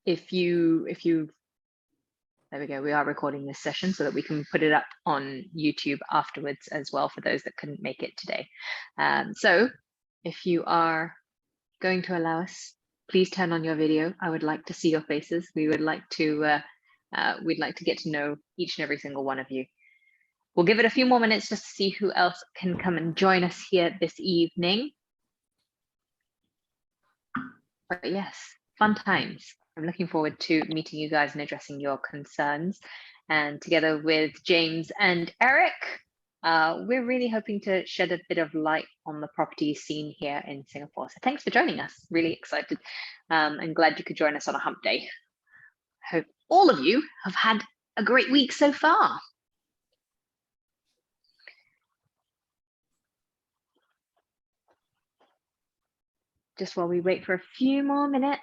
if you there we go, we are recording this session so that we can put it up on YouTube afterwards as well for those that couldn't make it today. So if you are going to allow us, please turn on your video. I would like to see your faces. We would like to we'd like to get to know each and every single one of you. We'll give it a few more minutes just to see who else can come and join us here this evening. But yes, fun times. I'm looking forward to meeting you guys and addressing your concerns. And together with James and Eric, we're really hoping to shed a bit of light on the property scene here in Singapore. So thanks for joining us. Really excited. I'm glad you could join us on a hump day. Hope all of you have had a great week so far. Just while we wait for a few more minutes.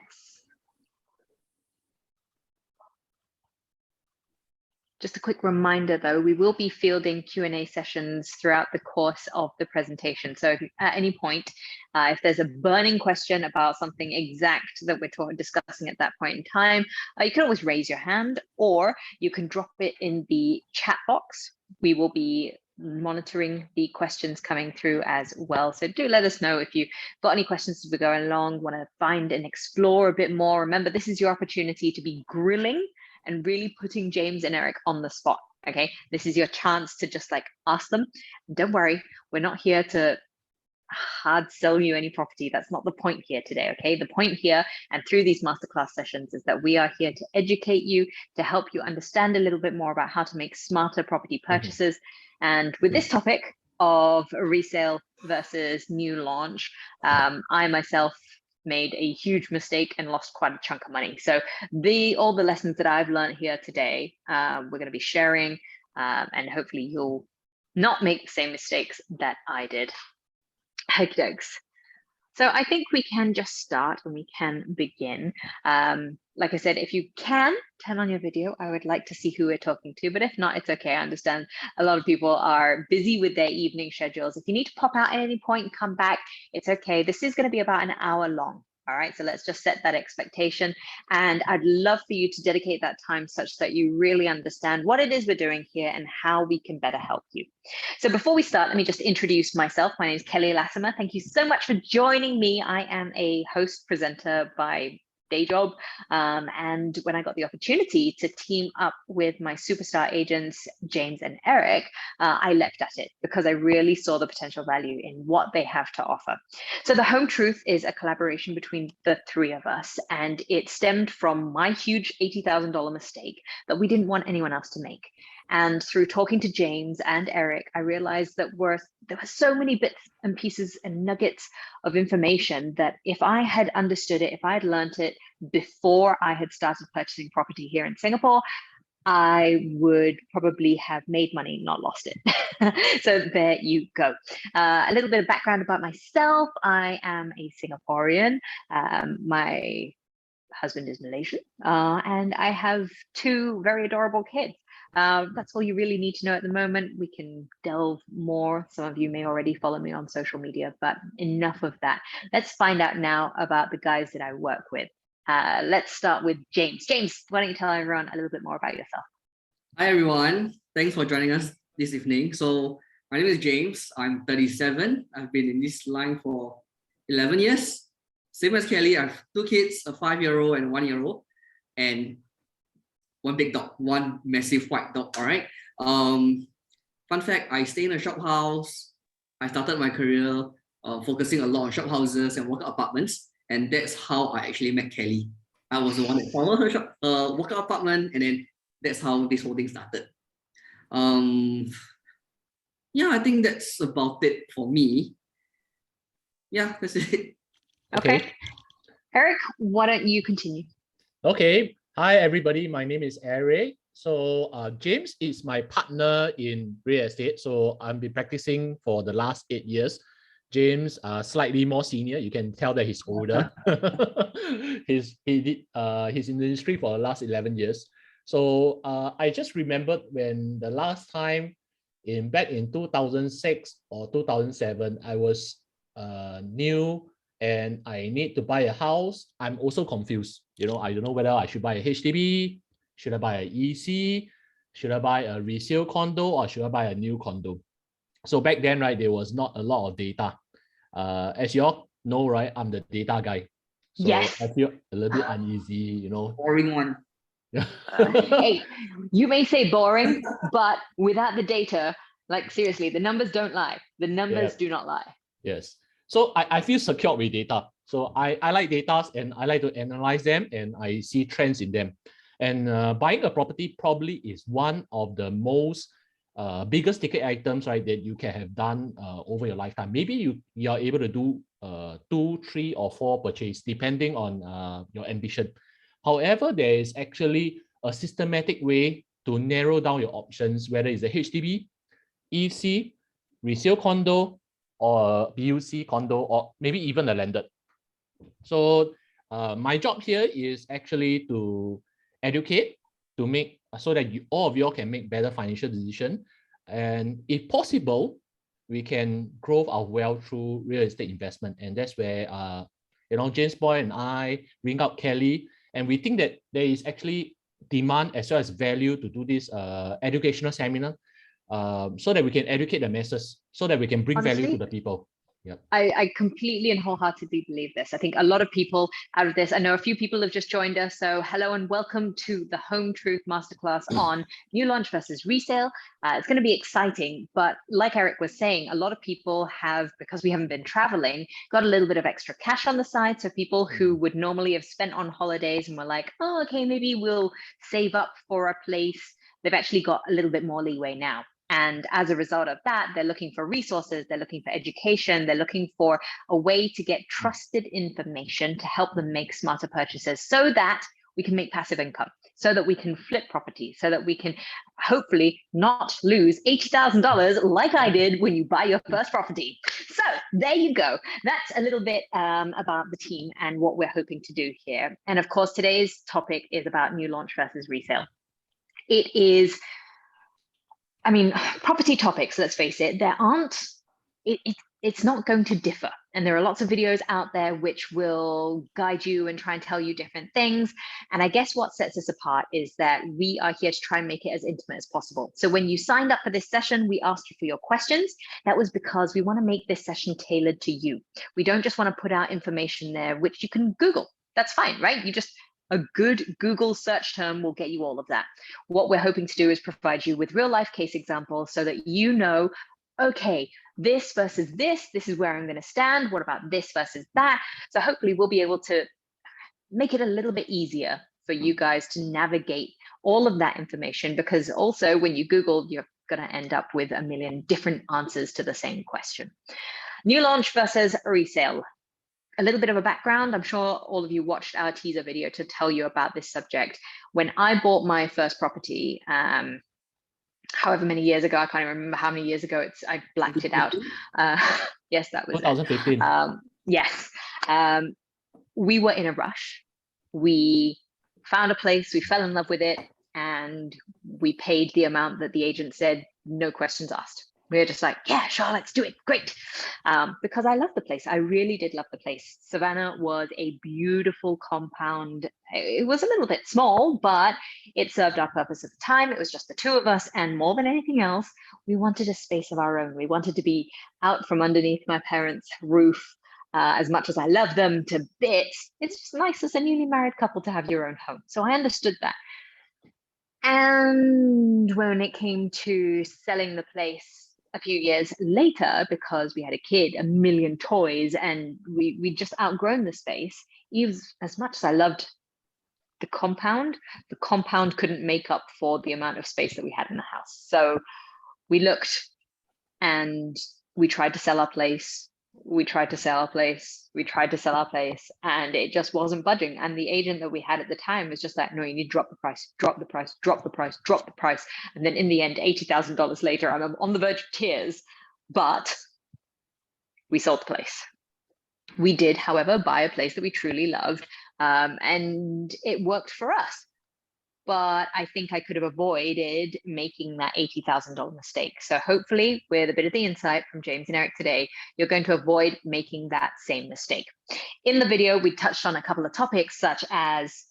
Just a quick reminder though, we will be fielding Q&A sessions throughout the course of the presentation. So if, at any point, if there's a burning question about something exact that we're discussing at that point in time, you can always raise your hand or you can drop it in the chat box. We will be monitoring the questions coming through as well. So do let us know if you've got any questions as we go along, want to find and explore a bit more. Remember, this is your opportunity to be grilling and really putting James and Eric on the spot. Okay, this is your chance to just like ask them. Don't worry, we're not here to hard sell you any property. That's not the point here today. Okay, the point here and through these masterclass sessions is that we are here to educate you, to help you understand a little bit more about how to make smarter property purchases. And with this topic of resale versus new launch, I myself made a huge mistake and lost quite a chunk of money. So all the lessons that I've learned here today, we're going to be sharing, and hopefully you'll not make the same mistakes that I did. Okie dokes. So I think we can just start and we can begin. Like I said, if you can turn on your video, I would like to see who we're talking to, but if not, it's okay. I understand a lot of people are busy with their evening schedules. If you need to pop out at any point and come back, it's okay. This is going to be about an hour long. All right, so let's just set that expectation. And I'd love for you to dedicate that time such that you really understand what it is we're doing here and how we can better help you. So before we start, let me just introduce myself. My name is Kelly Latimer. Thank you so much for joining me. I am a host presenter by day job. And when I got the opportunity to team up with my superstar agents, James and Eric, I leapt at it because I really saw the potential value in what they have to offer. So the Home Truth is a collaboration between the three of us, and it stemmed from my huge $80,000 mistake that we didn't want anyone else to make. And through talking to James and Eric, I realized that there were so many bits and pieces and nuggets of information that if I had understood it, if I had learned it before I had started purchasing property here in Singapore, I would probably have made money, not lost it. So there you go. A little bit of background about myself. I am a Singaporean. My husband is Malaysian, and I have two very adorable kids. That's all you really need to know at the moment. We can delve more. Some of you may already follow me on social media, but enough of that. Let's find out now about the guys that I work with. Let's start with James. James, why don't you tell everyone a little bit more about yourself? Hi, everyone. Thanks for joining us this evening. So my name is James. I'm 37. I've been in this line for 11 years. Same as Kelly, I have two kids, a 5-year-old and a 1-year-old, and one big dog, one massive white dog. All right. Fun fact, I stay in a shop house. I started my career focusing a lot on shop houses and workout apartments. And that's how I actually met Kelly. I was the one that found her shop, workout apartment, and then that's how this whole thing started. Yeah, I think that's about it for me. Yeah, that's it. Okay. Eric, why don't you continue? Okay. Hi, everybody. My name is Eric. So James is my partner in real estate. So I've been practicing for the last 8 years. James, slightly more senior. You can tell that he's older. He's in the industry for the last 11 years. So I just remembered when the last time back in 2006 or 2007, I was new and I need to buy a house, I'm also confused. You know, I don't know whether I should buy a HDB, should I buy an EC, should I buy a resale condo, or should I buy a new condo? So back then, right, there was not a lot of data. As you all know, right, I'm the data guy. So Yes. I feel a little bit uneasy, you know. Boring one. Hey, you may say boring, but without the data, like seriously, the numbers don't lie. The numbers do not lie. Yes. So I feel secure with data. So I like data and I like to analyze them and I see trends in them. And buying a property probably is one of the most biggest ticket items, right, that you can have done over your lifetime. Maybe you are able to do 2, 3, or 4 purchase depending on your ambition. However, there is actually a systematic way to narrow down your options, whether it's a HDB, EC, resale condo, or a BUC condo, or maybe even a landed. So my job here is actually to educate, to make so that all of you all can make better financial decisions. And if possible, we can grow our wealth through real estate investment. And that's where James Boey and I ring out Kelly, and we think that there is actually demand as well as value to do this educational seminar, so that we can educate the masses, so that we can bring value to the people. Yeah, I completely and wholeheartedly believe this. I think a lot of people out of this, I know a few people have just joined us. So hello and welcome to the Home Truth Masterclass on new launch versus resale. It's going to be exciting, but like Eric was saying, a lot of people have, because we haven't been traveling, got a little bit of extra cash on the side. So people who would normally have spent on holidays and were like, oh, okay, maybe we'll save up for a place. They've actually got a little bit more leeway now. And as a result of that, they're looking for resources, they're looking for education, they're looking for a way to get trusted information to help them make smarter purchases so that we can make passive income, so that we can flip property, so that we can hopefully not lose $80,000 like I did when you buy your first property. So there you go. That's a little bit about the team and what we're hoping to do here. And of course, today's topic is about new launch versus resale. It is, I mean, property topics, let's face it, there aren't, it's not going to differ. And there are lots of videos out there which will guide you and try and tell you different things. And I guess what sets us apart is that we are here to try and make it as intimate as possible. So when you signed up for this session, we asked you for your questions. That was because we want to make this session tailored to you. We don't just want to put out information there, which you can Google. That's fine, right? You just, a good Google search term will get you all of that. What we're hoping to do is provide you with real life case examples so that you know, okay, this versus this is where I'm going to stand. What about this versus that? So hopefully we'll be able to make it a little bit easier for you guys to navigate all of that information, because also when you Google, you're going to end up with a million different answers to the same question. New launch versus resale. A little bit of a background. I'm sure all of you watched our teaser video to tell you about this subject. When I bought my first property, however many years ago, I can't even remember how many years ago, I blanked it out. Yes, that was 2015. Yes. We were in a rush. We found a place, we fell in love with it, and we paid the amount that the agent said, no questions asked. We were just like, yeah, sure, let's do it. Great. Because I love the place. I really did love the place. Savannah was a beautiful compound. It was a little bit small, but it served our purpose at the time. It was just the two of us. And more than anything else, we wanted a space of our own. We wanted to be out from underneath my parents' roof. As much as I love them to bits, it's just nice as a newly married couple to have your own home. So I understood that. And when it came to selling the place, a few years later, because we had a kid, a million toys, and we just outgrown the space. Even as much as I loved the compound couldn't make up for the amount of space that we had in the house. So we looked and we tried to sell our place. We tried to sell our place. We tried to sell our place, and it just wasn't budging. And the agent that we had at the time was just like, no, you need to drop the price, drop the price, drop the price, drop the price. And then in the end, $80,000 later, I'm on the verge of tears, but we sold the place. We did, however, buy a place that we truly loved, and it worked for us. But I think I could have avoided making that $80,000 mistake. So hopefully with a bit of the insight from James and Eric today, you're going to avoid making that same mistake. In the video, we touched on a couple of topics such as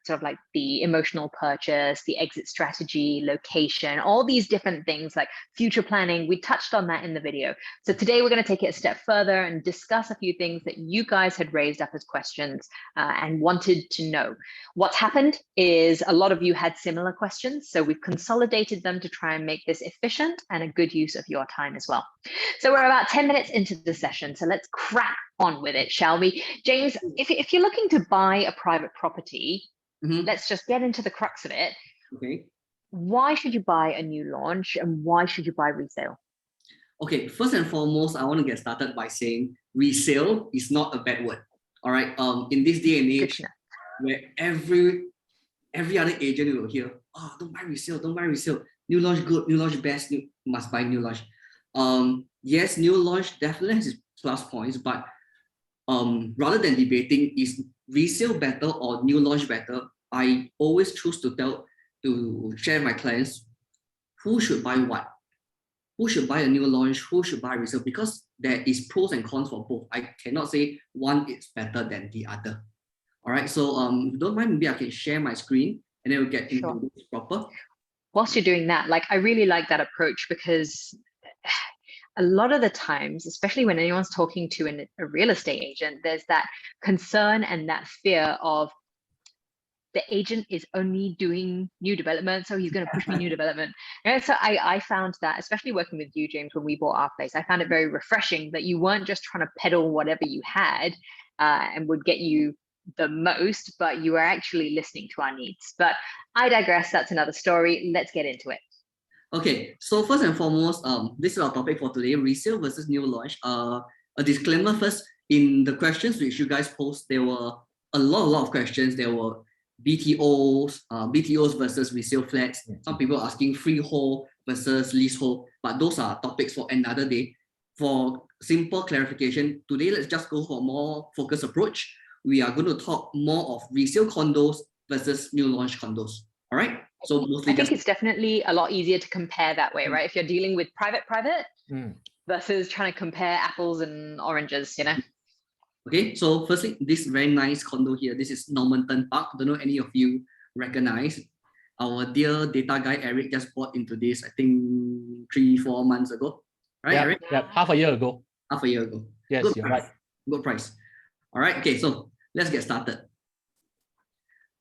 sort of like the emotional purchase, the exit strategy, location, all these different things like future planning. We touched on that in the video. So today we're going to take it a step further and discuss a few things that you guys had raised up as questions and wanted to know. What's happened is a lot of you had similar questions, so we've consolidated them to try and make this efficient and a good use of your time as well. So we're about 10 minutes into the session, so let's crack on with it, shall we? James, if you're looking to buy a private property, let's just get into the crux of it. Okay. Why should you buy a new launch and why should you buy resale? Okay, first and foremost, I want to get started by saying resale is not a bad word. All right. In this day and age, where every other agent will hear, oh, don't buy resale, don't buy resale. New launch good, new launch best, must buy new launch. Yes, new launch definitely has its plus points, but rather than debating is resale better or new launch better, I always choose to share with my clients who should buy what, who should buy a new launch, who should buy resale, because there is pros and cons for both. I cannot say one is better than the other. All right, so if you don't mind, maybe I can share my screen and then we'll get into this proper. Whilst you're doing that, like I really like that approach because a lot of the times, especially when anyone's talking to a real estate agent, there's that concern and that fear of the agent is only doing new development, so he's going to push me new development. And so I found that, especially working with you, James, when we bought our place, I found it very refreshing that you weren't just trying to peddle whatever you had and would get you the most, but you were actually listening to our needs. But I digress, that's another story. Let's get into it. Okay, so first and foremost, this is our topic for today, resale versus new launch. A disclaimer first, in the questions which you guys post, there were a lot of questions. There were BTOs versus resale flats. Some people asking freehold versus leasehold, but those are topics for another day. For simple clarification, today let's just go for a more focused approach. We are going to talk more of resale condos versus new launch condos. All right. So mostly I think it's definitely a lot easier to compare that way, right? If you're dealing with private versus trying to compare apples and oranges, you know? Okay, so firstly, this very nice condo here, this is Normanton Park. Don't know any of you recognize. Our dear data guy, Eric, just bought into this, I think 3-4 months ago. Right, yep, Eric? Yep, half a year ago. Half a year ago. Yes, good you're price. right. Good price. All right, okay, so let's get started.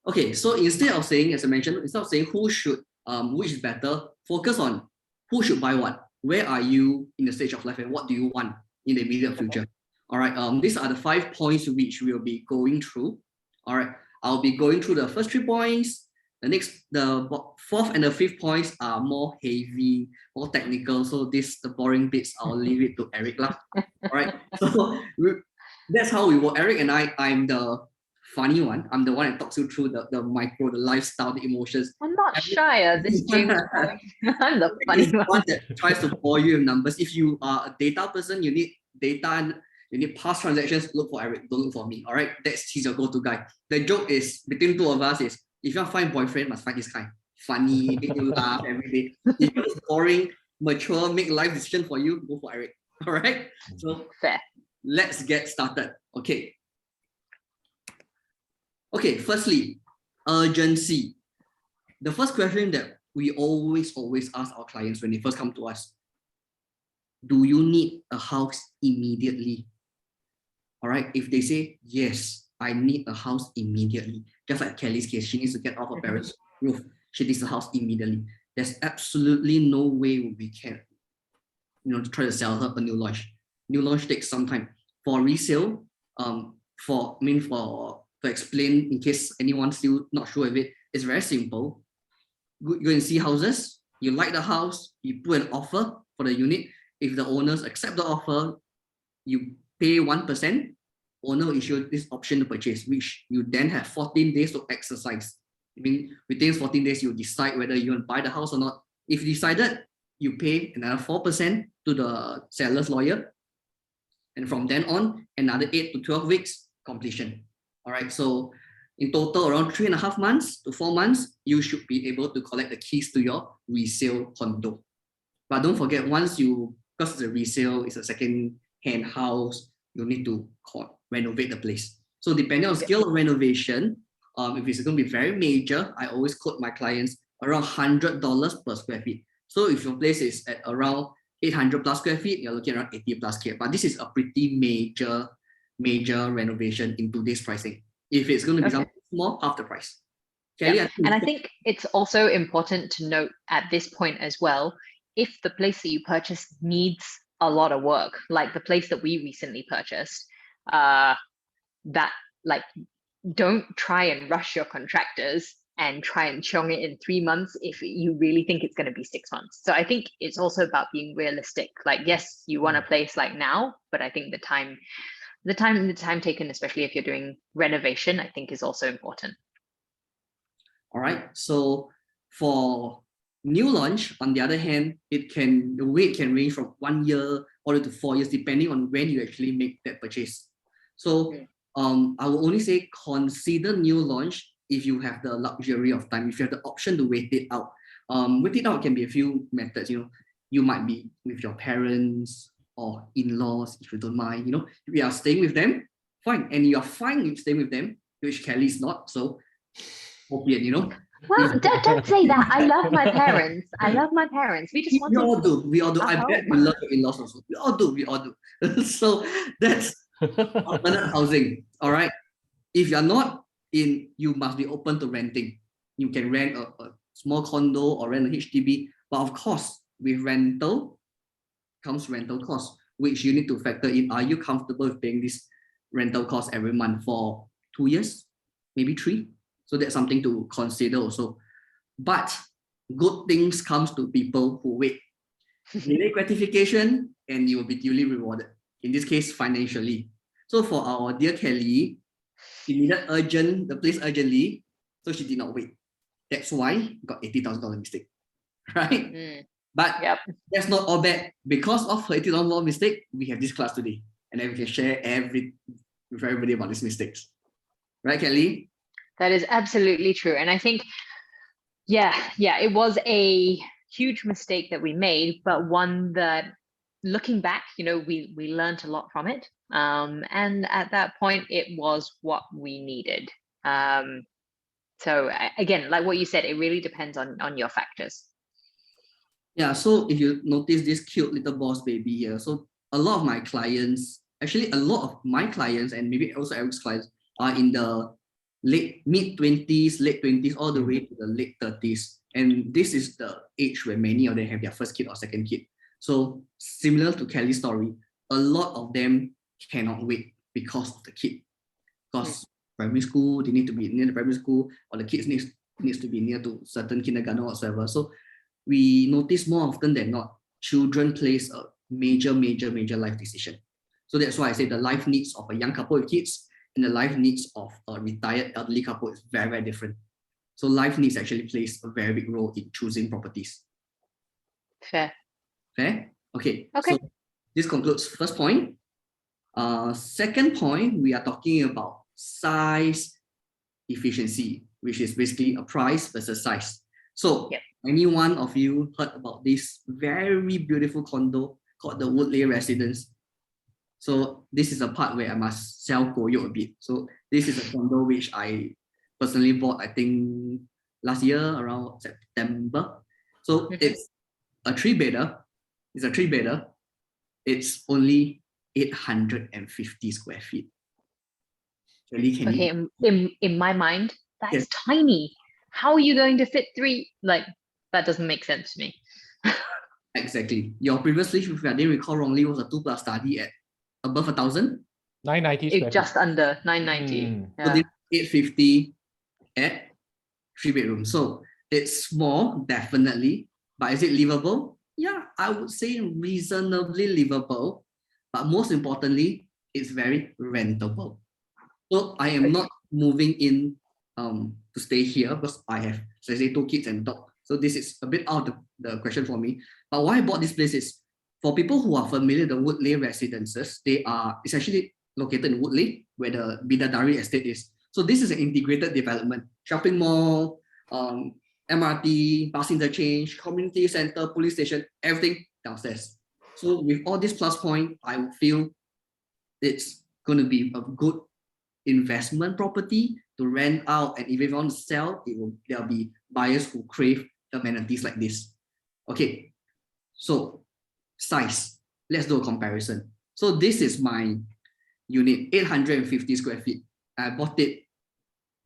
Okay, so instead of saying, as I mentioned, instead of saying who should, which is better, focus on who should buy what. Where are you in the stage of life and what do you want in the immediate future? All right, these are the 5 points which we'll be going through. All right, I'll be going through the first 3 points. The fourth and the fifth points are more heavy, more technical. So the boring bits, I'll leave it to Eric lah. All right, so that's how we work. Eric and I'm the funny one. I'm the one that talks you through the micro, the lifestyle, the emotions. I'm not shy of this, James. I'm the funny one that tries to bore you with numbers. If you are a data person, you need data and you need past transactions, look for Eric, don't look for me. All right, he's your go-to guy. The joke is between two of us is if you want to find boyfriend, must find this guy. Funny, make you laugh every day. If you're boring, mature, make life decision for you, go for Eric. All right, so fair. Let's get started. Okay. Okay, firstly, urgency. The first question that we always ask our clients when they first come to us, do you need a house immediately? All right, if they say, yes, I need a house immediately, just like Kelly's case, she needs to get off her parents' roof. She needs a house immediately. There's absolutely no way we can, to try to sell her a new launch. New launch takes some time. For resale, to explain in case anyone's still not sure of it, it's very simple. You go and see houses, you like the house, you put an offer for the unit. If the owners accept the offer, you pay 1%, owner will issue this option to purchase, which you then have 14 days to exercise. I mean, within 14 days, you decide whether you want to buy the house or not. If you decided, you pay another 4% to the seller's lawyer. And from then on, another 8 to 12 weeks, completion. All right, so in total, around 3.5 months to 4 months, you should be able to collect the keys to your resale condo. But don't forget, because the resale is a second-hand house, you need to renovate the place. So depending on scale of renovation, if it's going to be very major, I always quote my clients around $100 per square feet. So if your place is at around 800 plus square feet, you're looking around 80 plus K. But this is a pretty major renovation in today's pricing. If it's going to be something small, half the price. Kelly, and I think it's also important to note at this point as well, if the place that you purchase needs a lot of work, like the place that we recently purchased, that like don't try and rush your contractors and try and chong it in 3 months if you really think it's going to be 6 months. So I think it's also about being realistic. Like, yes, you want a place like now, but I think the time taken, especially if you're doing renovation, I think is also important. All right. So for new launch, on the other hand, the wait can range from 1 year all the way to 4 years, depending on when you actually make that purchase. So I will only say consider new launch if you have the luxury of time, if you have the option to wait it out. Wait it out can be a few methods. You might be with your parents or in-laws, if you don't mind. If you are staying with them, fine, and you are fine with staying with them, which Kelly is not. So, opiate, Well, don't say that. I love my parents. We just want we all do. We all do. I bet you love your in-laws also. We all do. So that's alternate housing. All right. If you're not in, you must be open to renting. You can rent a small condo or rent a HDB. But of course, with rental comes rental cost, which you need to factor in. Are you comfortable with paying this rental cost every month for 2 years, maybe 3? So that's something to consider also. But good things comes to people who wait. Delay gratification, and you will be duly rewarded. In this case, financially. So for our dear Kelly, she needed the place urgently, so she did not wait. That's why got $80,000 mistake, right? But that's not all bad. Because of her $80,000 mistake, we have this class today, and then we can share with everybody about these mistakes, right, Kelly? That is absolutely true. And I think, it was a huge mistake that we made, but one that, looking back, we learned a lot from it. And at that point, it was what we needed. So again, like what you said, it really depends on your factors. Yeah, so if you notice this cute little boss baby here, so a lot of my clients, and maybe also Eric's clients, are in the mid-20s, late 20s, all the way to the late 30s. And this is the age where many of them have their first kid or second kid. So similar to Kelly's story, a lot of them cannot wait because of the kid. Because primary school, they need to be near the primary school, or the kids needs to be near to certain kindergarten or whatsoever. So we notice more often than not, children plays a major life decision. So that's why I say the life needs of a young couple with kids and the life needs of a retired elderly couple is very, very different. So life needs actually plays a very big role in choosing properties. Fair? Okay. So this concludes first point. Second point, we are talking about size efficiency, which is basically a price versus size. So any one of you heard about this very beautiful condo called the Outlay Residence? So this is a part where I must sell Koyo a bit. So this is a condo which I personally bought, I think last year around September. So it's a 3-bedder. It's only 850 square feet. Really, in my mind, that is tiny. How are you going to fit 3? Like, that doesn't make sense to me. Exactly. Your previous lease, if I didn't recall wrongly, was a 2+ study at above 1,000? 990. Just under 990. So this 850 at 3 bedrooms. So it's small, definitely. But is it livable? Yeah, I would say reasonably livable. But most importantly, it's very rentable. So I am not moving in to stay here because I have, so I say, 2 kids and a dog. So this is a bit out of the question for me. But why I bought this place is, for people who are familiar with the Outlay residences, it's actually located in Outlay, where the Bidadari estate is. So this is an integrated development. Shopping mall, MRT, bus interchange, community center, police station, everything downstairs. So with all this plus point, I would feel it's going to be a good investment property to rent out, and if you want to sell, there'll be buyers who crave amenities like this. Okay, so size. Let's do a comparison. So this is my unit, 850 square feet. I bought it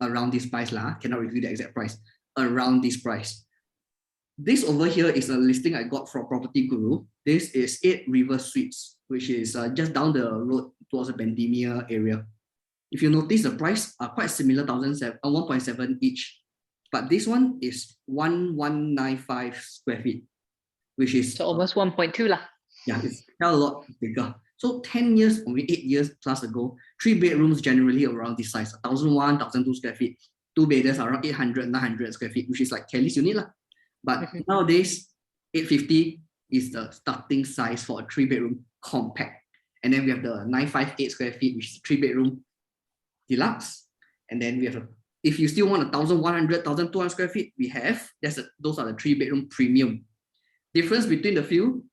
around this price lah. Cannot review the exact price. Around this price. This over here is a listing I got from Property Guru. This is 8 River Suites, which is just down the road towards the Bendemeer area. If you notice, the price are quite similar, 1.7 each. But this one is 1195 square feet, which is so almost 1.2 lah. Yeah, it's a lot bigger. So 10 years, or 8 years plus ago, 3 bedrooms generally around this size, 1,001, 1,002 square feet. 2 bedrooms are around 800, 900 square feet, which is like Kelly's unit lah. But nowadays, 850 is the starting size for a 3 bedroom compact. And then we have the 958 square feet, which is 3 bedroom deluxe. And then we have, if you still want 1,100, 1,200 square feet, we have, those are the 3 bedroom premium. Difference between the few,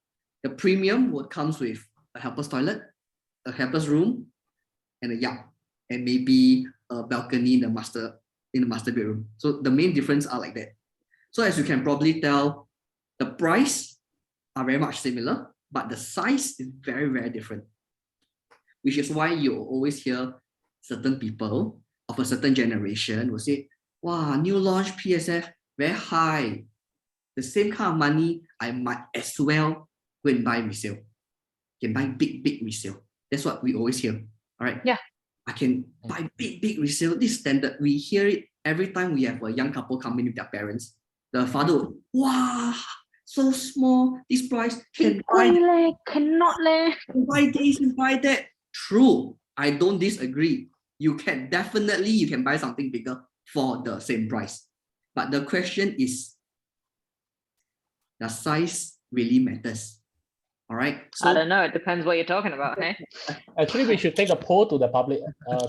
the premium would comes with a helper's toilet, a helper's room, and a yard, and maybe a balcony in the master bedroom. So the main difference are like that. So as you can probably tell, the price are very much similar, but the size is very, very different. Which is why you always hear certain people of a certain generation will say, wow, new launch PSF, very high. The same kind of money, I might as well go and buy resale. Can buy big resale. That's what we always hear. All right. Yeah. I can buy big resale. This standard. We hear it every time we have a young couple come in with their parents. The father will, wow, so small. This price can buy, cannot buy this and buy that. True. I don't disagree. You can buy something bigger for the same price. But the question is, the size really matters. All right. So, I don't know. It depends what you're talking about. Hey? Actually, we should take a poll to the public,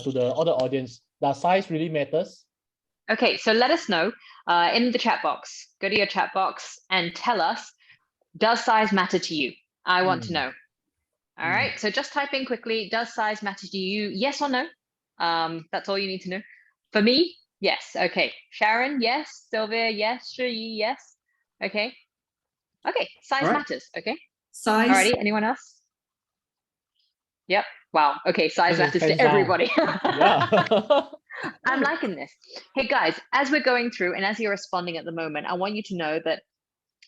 to the other audience. Does size really matters? Okay, so let us know in the chat box. Go to your chat box and tell us, does size matter to you? I want to know. All right, so just type in quickly, does size matter to you? Yes or no? That's all you need to know. For me, yes. Okay, Sharon, yes. Sylvia, yes. Shi, yes. Okay. Okay, size matters. Okay. Size. Alrighty, anyone else? Yep. Wow. Okay, size matters to everybody. Yeah. I'm liking this. Hey guys, as we're going through and as you're responding at the moment, I want you to know that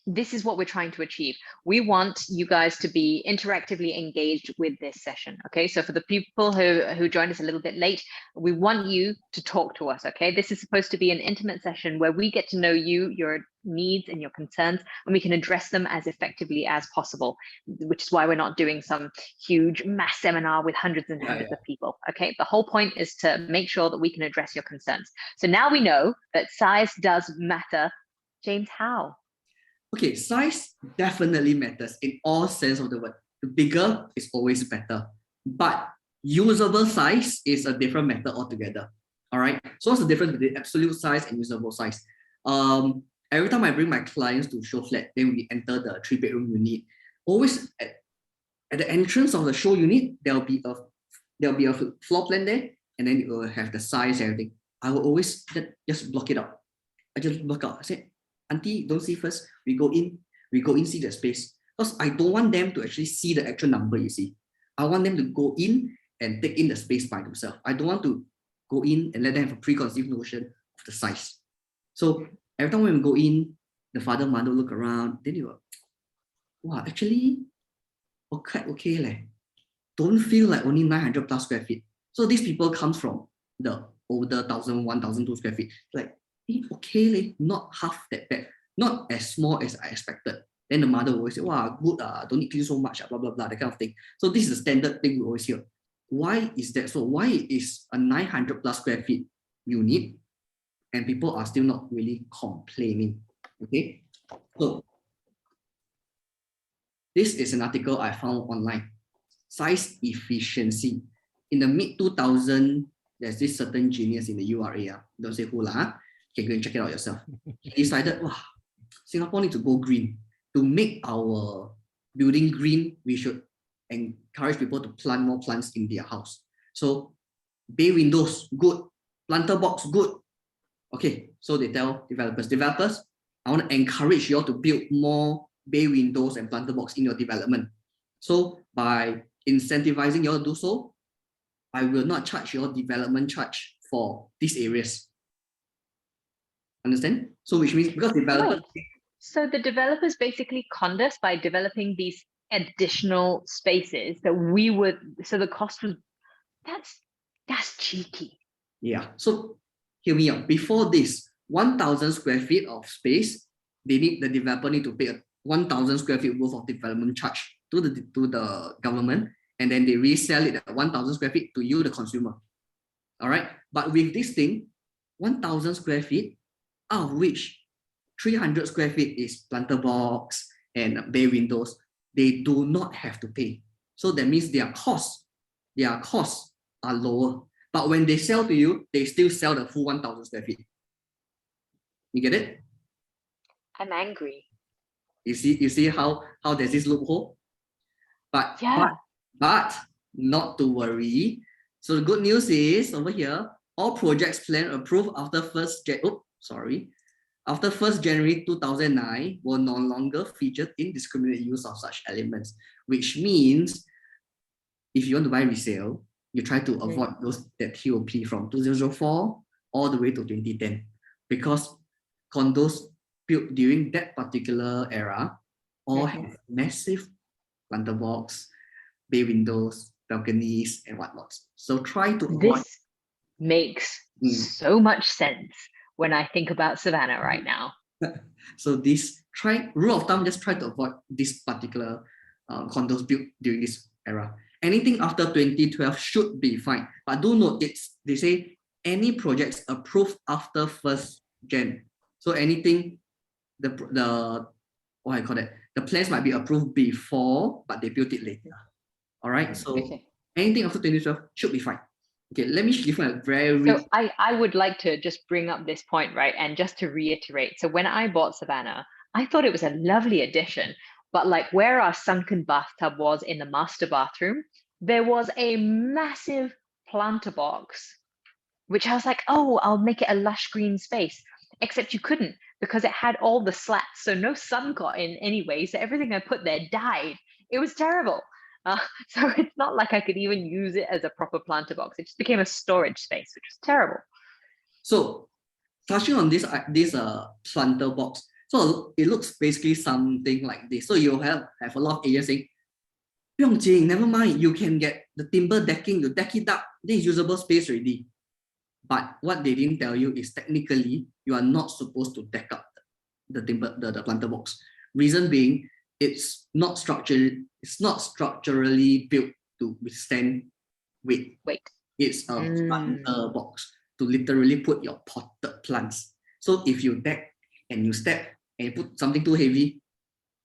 this is what we're trying to achieve. We want you guys to be interactively engaged with this session. Okay, so for the people who joined us a little bit late, we want you to talk to us. Okay, this is supposed to be an intimate session where we get to know you, your needs and your concerns, and we can address them as effectively as possible, which is why we're not doing some huge mass seminar with hundreds and hundreds of people. Okay, the whole point is to make sure that we can address your concerns. So now we know that size does matter. James, how? Okay, size definitely matters in all sense of the word. The bigger is always better, but usable size is a different matter altogether. All right. So what's the difference between absolute size and usable size? Every time I bring my clients to show flat, then we enter the 3 bedroom unit. Always at the entrance of the show unit, there'll be a floor plan there, and then it will have the size and everything. I will always just block it out. I just block out. I say, Auntie, don't see first. We go in, see the space. Because I don't want them to actually see the actual number, you see. I want them to go in and take in the space by themselves. I don't want to go in and let them have a preconceived notion of the size. So every time when we go in, the father, mother look around, then you go, wow, actually, okay leh. Don't feel like only 900 plus square feet. So these people comes from the older 1,000, 1,002 square feet. Like, okay, not half that bad, not as small as I expected. Then the mother will always say, wow, good, don't need clean so much, blah, blah, blah, that kind of thing. So this is the standard thing we always hear. Why is that so? Why is a 900 plus square feet unit and people are still not really complaining? Okay, so this is an article I found online. Size efficiency. In the mid-2000s, there's this certain genius in the URA. Don't say who lah. You can go and check it out yourself. He decided, wow, Singapore needs to go green. To make our building green, we should encourage people to plant more plants in their house. So bay windows, good. Planter box, good. Okay, so they tell developers, I want to encourage you all to build more bay windows and planter box in your development. So by incentivizing you all to do so, I will not charge your development charge for these areas. Understand? So which means because developers... So the developers basically conned us by developing these additional spaces that we would, so the cost was, that's cheeky. Yeah, so hear me out. Before this, 1,000 square feet of space, the developer need to pay a 1,000 square feet worth of development charge to the government, and then they resell it at 1,000 square feet to you, the consumer. All right, but with this thing, 1,000 square feet, out of which 300 square feet is planter box and bay windows, they do not have to pay. So that means their costs are lower. But when they sell to you, they still sell the full 1,000 square feet. You get it? I'm angry. You see how there's this loophole? But not to worry. So the good news is over here, all projects planned approved after 1st January 2009 will no longer feature indiscriminate use of such elements, which means if you want to buy resale, you try to avoid that TOP from 2004 all the way to 2010, because condos built during that particular era all have massive planter box, bay windows, balconies, and whatnot. So try to avoid. This makes so much sense when I think about Savannah right now. So rule of thumb, just try to avoid this particular condos built during this era. Anything after 2012 should be fine. But do note, they say any projects approved after 1st Jan. So anything, the plans might be approved before, but they built it later. All right, so anything after 2012 should be fine. Okay, let me give you a very... So I would like to just bring up this point, right? And just to reiterate, so when I bought Savannah, I thought it was a lovely addition, but like where our sunken bathtub was in the master bathroom, there was a massive planter box, which I was like, oh, I'll make it a lush green space. Except you couldn't, because it had all the slats, so no sun got in anyway, so everything I put there died. It was terrible. So it's not like I could even use it as a proper planter box. It just became a storage space, which was terrible. So touching on this planter box, so it looks basically something like this. So you have a lot of areas saying, 不用紧, never mind, you can get the timber decking, you deck it up, this is usable space already. But what they didn't tell you is technically you are not supposed to deck up the planter box. Reason being, it's not structurally built to withstand weight. It's a planter box to literally put your potted plants. So if you deck and you step and you put something too heavy,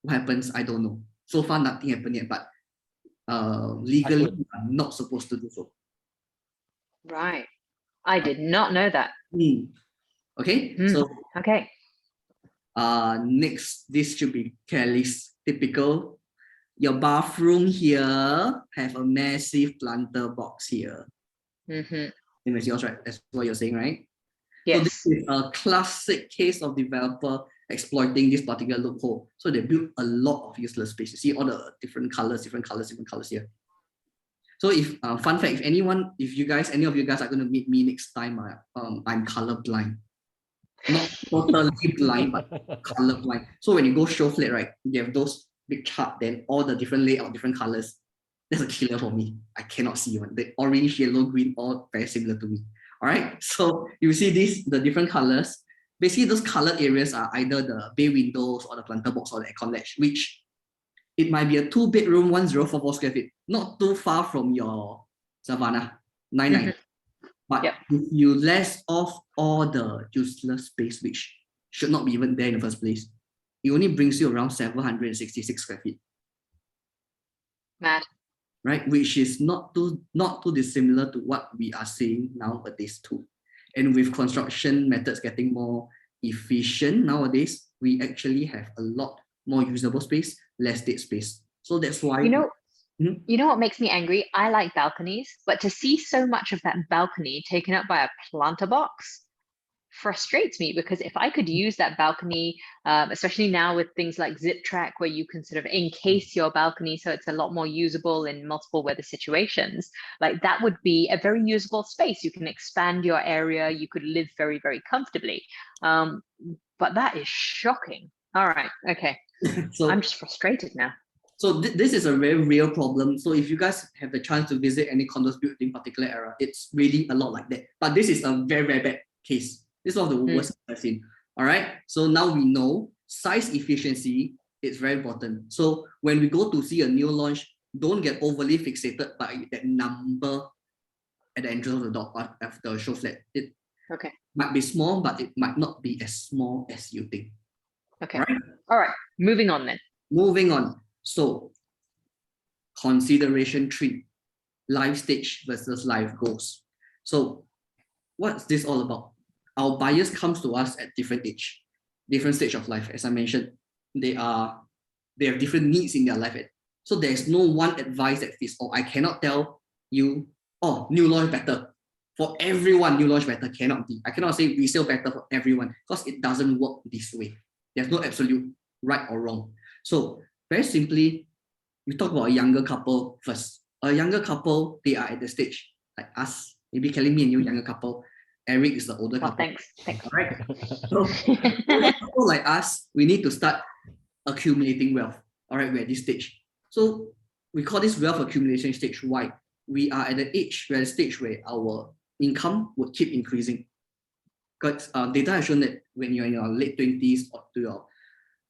what happens? I don't know. So far nothing happened yet, but legally you are not supposed to do so. Right. I did not know that. Okay. So next, this should be Kelly's typical. Your bathroom here have a massive planter box here. Same as yours, right? That's what you're saying, right? Yes. So this is a classic case of developer exploiting this particular loophole. So they built a lot of useless space. You see all the different colors here. So if fun fact, if any of you guys are going to meet me next time, I'm colorblind. Not totally blind, but colorblind. So when you go show flat, right, you have those big chart, then all the different layout, different colors. That's a killer for me. I cannot see one. The orange, yellow, green, all very similar to me. All right. So you see the different colors. Basically, those colored areas are either the bay windows or the planter box or the aircon ledge, which it might be a 2-bedroom, 1,044 square feet, not too far from your Savannah 99. But if you less off all the useless space, which should not be even there in the first place, it only brings you around 766 square feet. Mad. Right, which is not too dissimilar to what we are seeing nowadays too. And with construction methods getting more efficient nowadays, we actually have a lot more usable space, less dead space. So that's why You know what makes me angry? I like balconies, but to see so much of that balcony taken up by a planter box frustrates me, because if I could use that balcony, especially now with things like Zip Track, where you can sort of encase your balcony so it's a lot more usable in multiple weather situations, like that would be a very usable space. You can expand your area, you could live very, very comfortably. But that is shocking. All right, okay. So I'm just frustrated now. So this is a very real problem. So if you guys have the chance to visit any condos built in particular era, it's really a lot like that. But this is a very, very bad case. This is one of the worst I've seen. All right. So now we know size efficiency is very important. So when we go to see a new launch, don't get overly fixated by that number at the entrance of the door of the show flat. It might be small, but it might not be as small as you think. Okay. All right. Moving on then. Moving on. So, consideration 3, life stage versus life goals. So, what's this all about? Our buyers comes to us at different stage of life. As I mentioned, they have different needs in their life. So there's no one advice that fits all. I cannot tell you, oh, new launch better. For everyone, new launch better cannot be. I cannot say resale better for everyone, because it doesn't work this way. There's no absolute right or wrong. So very simply, we talk about a younger couple first. A younger couple, they are at the stage like us, maybe Kelly, me and you, younger couple. Eric is the older couple. Thanks. All right. So older couple like us, we need to start accumulating wealth. All right, we're at this stage. So we call this wealth accumulation stage. Why? We are at the stage where our income would keep increasing. Because data has shown that when you're in your late 20s or to your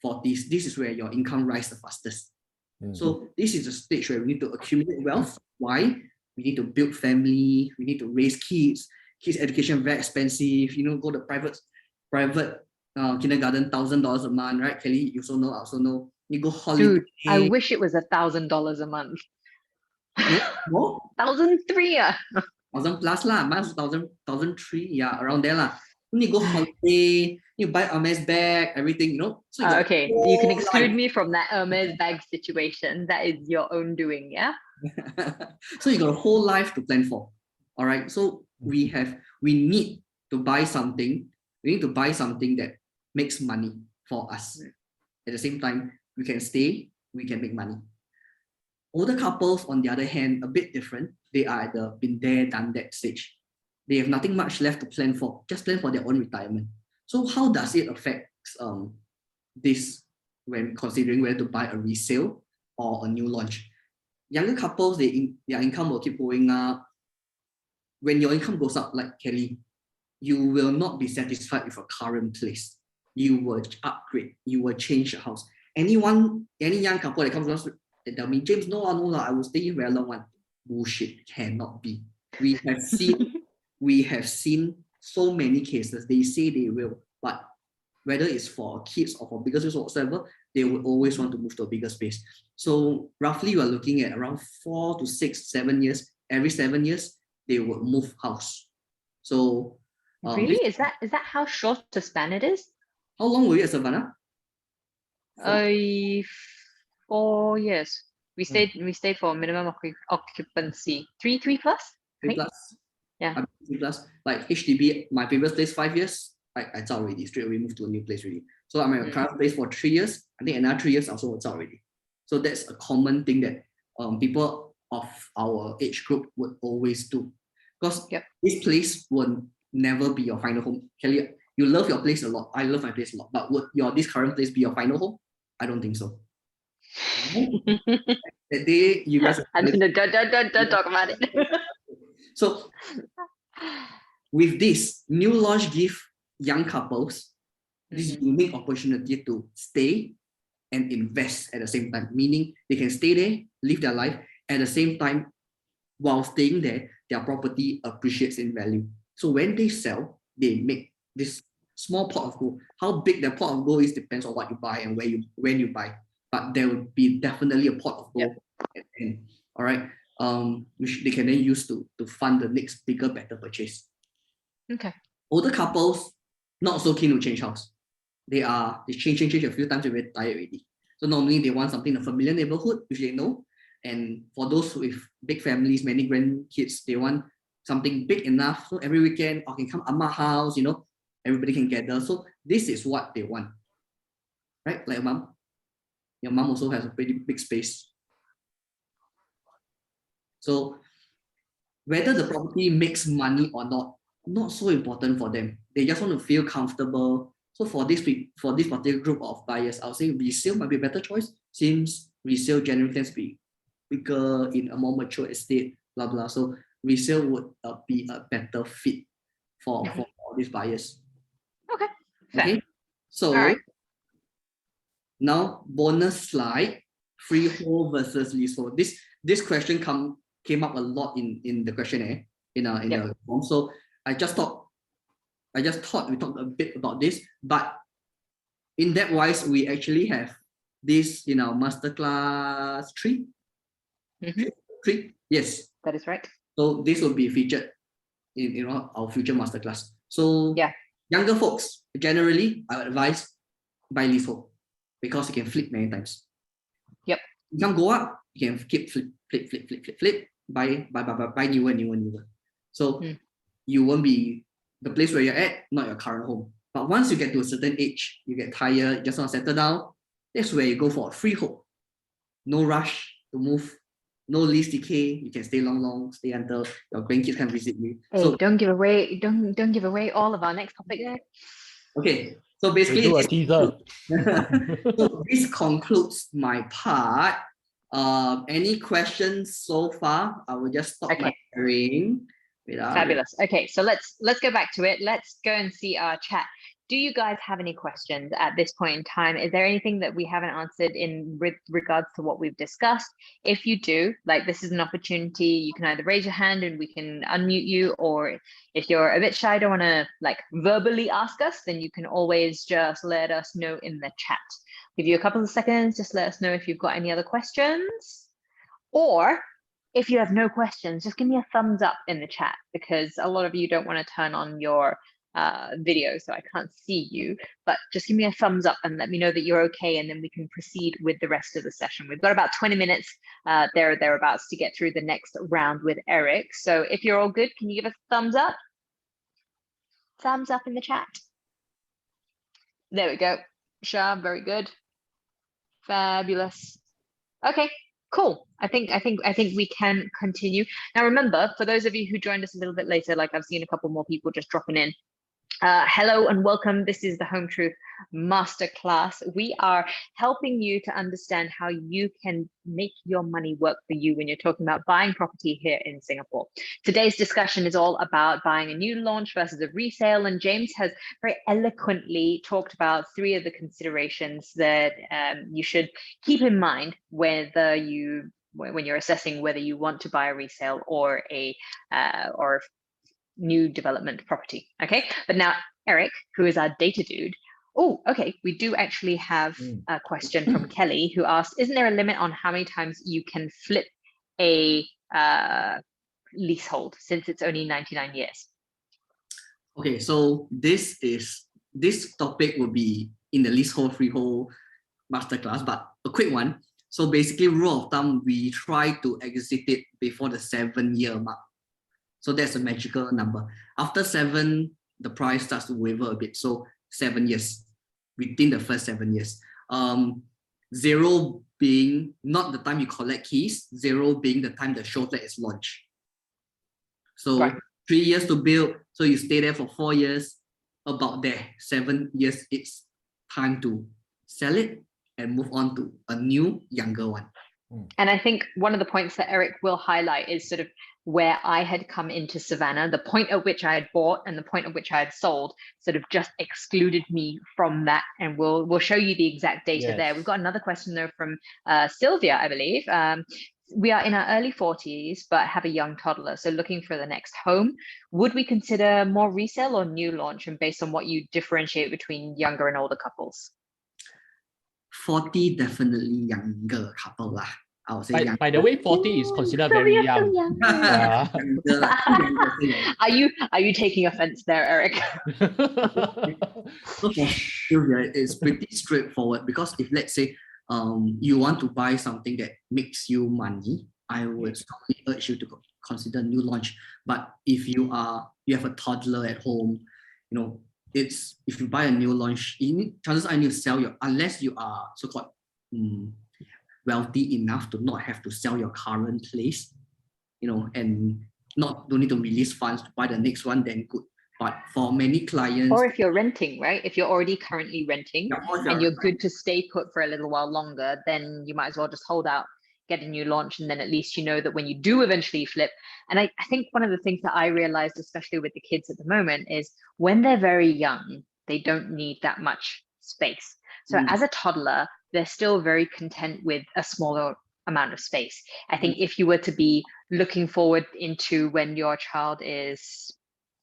40s, this is where your income rises the fastest. So this is a stage where we need to accumulate wealth. Why? We need to build family, we need to raise kids. Kids' education very expensive. Go to private kindergarten, $1,000 a month, right? Kelly, you also know, I also know. You go holiday. Dude, I wish it was $1,000 a month. More? 1,300. 1,000 plus lah. Mine was 1,003. Yeah, around there lah. You go holiday, you buy Hermes bag, everything, So okay, you can exclude me from that Hermes bag situation. That is your own doing, yeah? So you got a whole life to plan for. All right. So we need to buy something. We need to buy something that makes money for us. At the same time, we can stay, we can make money. Older couples, on the other hand, a bit different. They are at the been there, done that stage. They have nothing much left to plan for, just plan for their own retirement. So how does it affect this when considering whether to buy a resale or a new launch? Younger couples, their income will keep going up. When your income goes up, like Kelly, you will not be satisfied with your current place. You will upgrade, you will change your house. Any young couple that comes to us, they tell me, James, no, I will stay here very long one. Bullshit, cannot be. We have seen so many cases. They say they will, but whether it's for kids or for bigger space or whatsoever, they will always want to move to a bigger space. So roughly, we are looking at around 4 to 6, 7 years. Every 7 years, they will move house. So really, is that how short a span it is? How long were you at Savannah? 4 years. We stayed for minimum occupancy 3 plus. 3 plus. Yeah. 3 plus. Like HDB, my previous place 5 years. I out already. Straight away moved to a new place already. So I'm at a current place for 3 years. I think another 3 years also it's out already. So that's a common thing that people of our age group would always do. Because this place will never be your final home. Kelly, you love your place a lot. I love my place a lot. But would this current place be your final home? I don't think so. That day you guys don't talk about it. So with this new launch, give young couples this unique opportunity to stay and invest at the same time, meaning they can stay there, live their life at the same time. While staying there, their property appreciates in value. So when they sell, they make this small pot of gold. How big the pot of gold is depends on what you buy and when you buy. But there will be definitely a pot of gold at the end. All right. Which they can then use to fund the next bigger, better purchase. Okay. Older couples not so keen to change house. They change a few times, they're very tired already. So normally they want something in a familiar neighborhood, which they know. And for those with big families, many grandkids, they want something big enough. So every weekend, I can come to my house, everybody can gather. So this is what they want, right? Like your mom also has a pretty big space. So whether the property makes money or not so important for them. They just want to feel comfortable. So for this particular group of buyers, I'll say resale might be a better choice, since resale generally tends to be bigger in a more mature estate, blah blah. So resale would be a better fit for all these buyers. Okay. Fair. Okay. So All right. now bonus slide: freehold versus leasehold. This question came up a lot in the questionnaire in the form. So I just thought we talked a bit about this, but in that wise, we actually have this in our masterclass 3. Mm-hmm. 3, yes. That is right. So this will be featured in our future masterclass. So yeah, younger folks, generally, I would advise buy leasehold because you can flip many times. Yep. You can go up, you can keep flip, buy newer. So you won't be the place where you're at, not your current home. But once you get to a certain age, you get tired, you just want to settle down, that's where you go for a freehold. No rush to move, no lease decay. You can stay long, stay until your grandkids can visit you. Hey, so don't give away all of our next topic there. Okay, so basically do a teaser. So this concludes my part. Any questions so far? I will just stop my sharing. Fabulous. Okay, so let's go back to it. Let's go and see our chat. Do you guys have any questions at this point in time? Is there anything that we haven't answered in regards to what we've discussed? If you do, this is an opportunity. You can either raise your hand and we can unmute you, or if you're a bit shy, don't want to verbally ask us, then you can always just let us know in the chat. Give you a couple of seconds, just let us know if you've got any other questions. Or if you have no questions, just give me a thumbs up in the chat, because a lot of you don't want to turn on your video, so I can't see you, but just give me a thumbs up and let me know that you're okay, and then we can proceed with the rest of the session. We've got about 20 minutes thereabouts to get through the next round with Eric. So if you're all good, can you give us a thumbs up? Thumbs up in the chat. There we go. Shah, very good. Fabulous. Okay, cool. I think we can continue. Now remember, for those of you who joined us a little bit later, I've seen a couple more people just dropping in. Hello and welcome. This is the Home Truth Masterclass. We are helping you to understand how you can make your money work for you when you're talking about buying property here in Singapore. Today's discussion is all about buying a new launch versus a resale, and James has very eloquently talked about 3 of the considerations that you should keep in mind when you're assessing whether you want to buy a resale or a new development property. Okay, but now Eric, who is our data dude, we do actually have a question from Kelly, who asked, isn't there a limit on how many times you can flip a leasehold, since it's only 99 years? Okay, so this topic will be in the leasehold freehold masterclass, but a quick one. So basically, rule of thumb, we try to exit it before the 7-year mark. So that's a magical number. After 7, the price starts to waver a bit. So 7 years, within the first 7 years. 0 being not the time you collect keys, 0 being the time the show flat is launched. So 3 years to build, so you stay there for 4 years, about there. 7 years, it's time to sell it and move on to a new, younger one. And I think one of the points that Eric will highlight is sort of where I had come into Savannah, the point at which I had bought and the point at which I had sold sort of just excluded me from that. And we'll show you the exact data there. We've got another question though from Sylvia, I believe. We are in our early 40s, but have a young toddler. So looking for the next home, would we consider more resale or new launch? And based on what you differentiate between younger and older couples? 40, definitely younger couple lah. I would say. By the way, 40 is considered very young. Are you taking offense there, Eric? So for Sylvia, it's pretty straightforward, because if let's say you want to buy something that makes you money, I would strongly urge you to consider new launch. But if you have a toddler at home, if you buy a new launch, chances are you need to sell unless you are so-called wealthy enough to not have to sell your current place, and don't need to release funds to buy the next one, then good. But for many clients, or if you're renting, right? If you're already currently renting and you're good to stay put for a little while longer, then you might as well just hold out, get a new launch, and then at least you know that when you do eventually flip. And I think one of the things that I realized, especially with the kids at the moment, is when they're very young, they don't need that much space. So as a toddler, they're still very content with a smaller amount of space. I think if you were to be looking forward into when your child is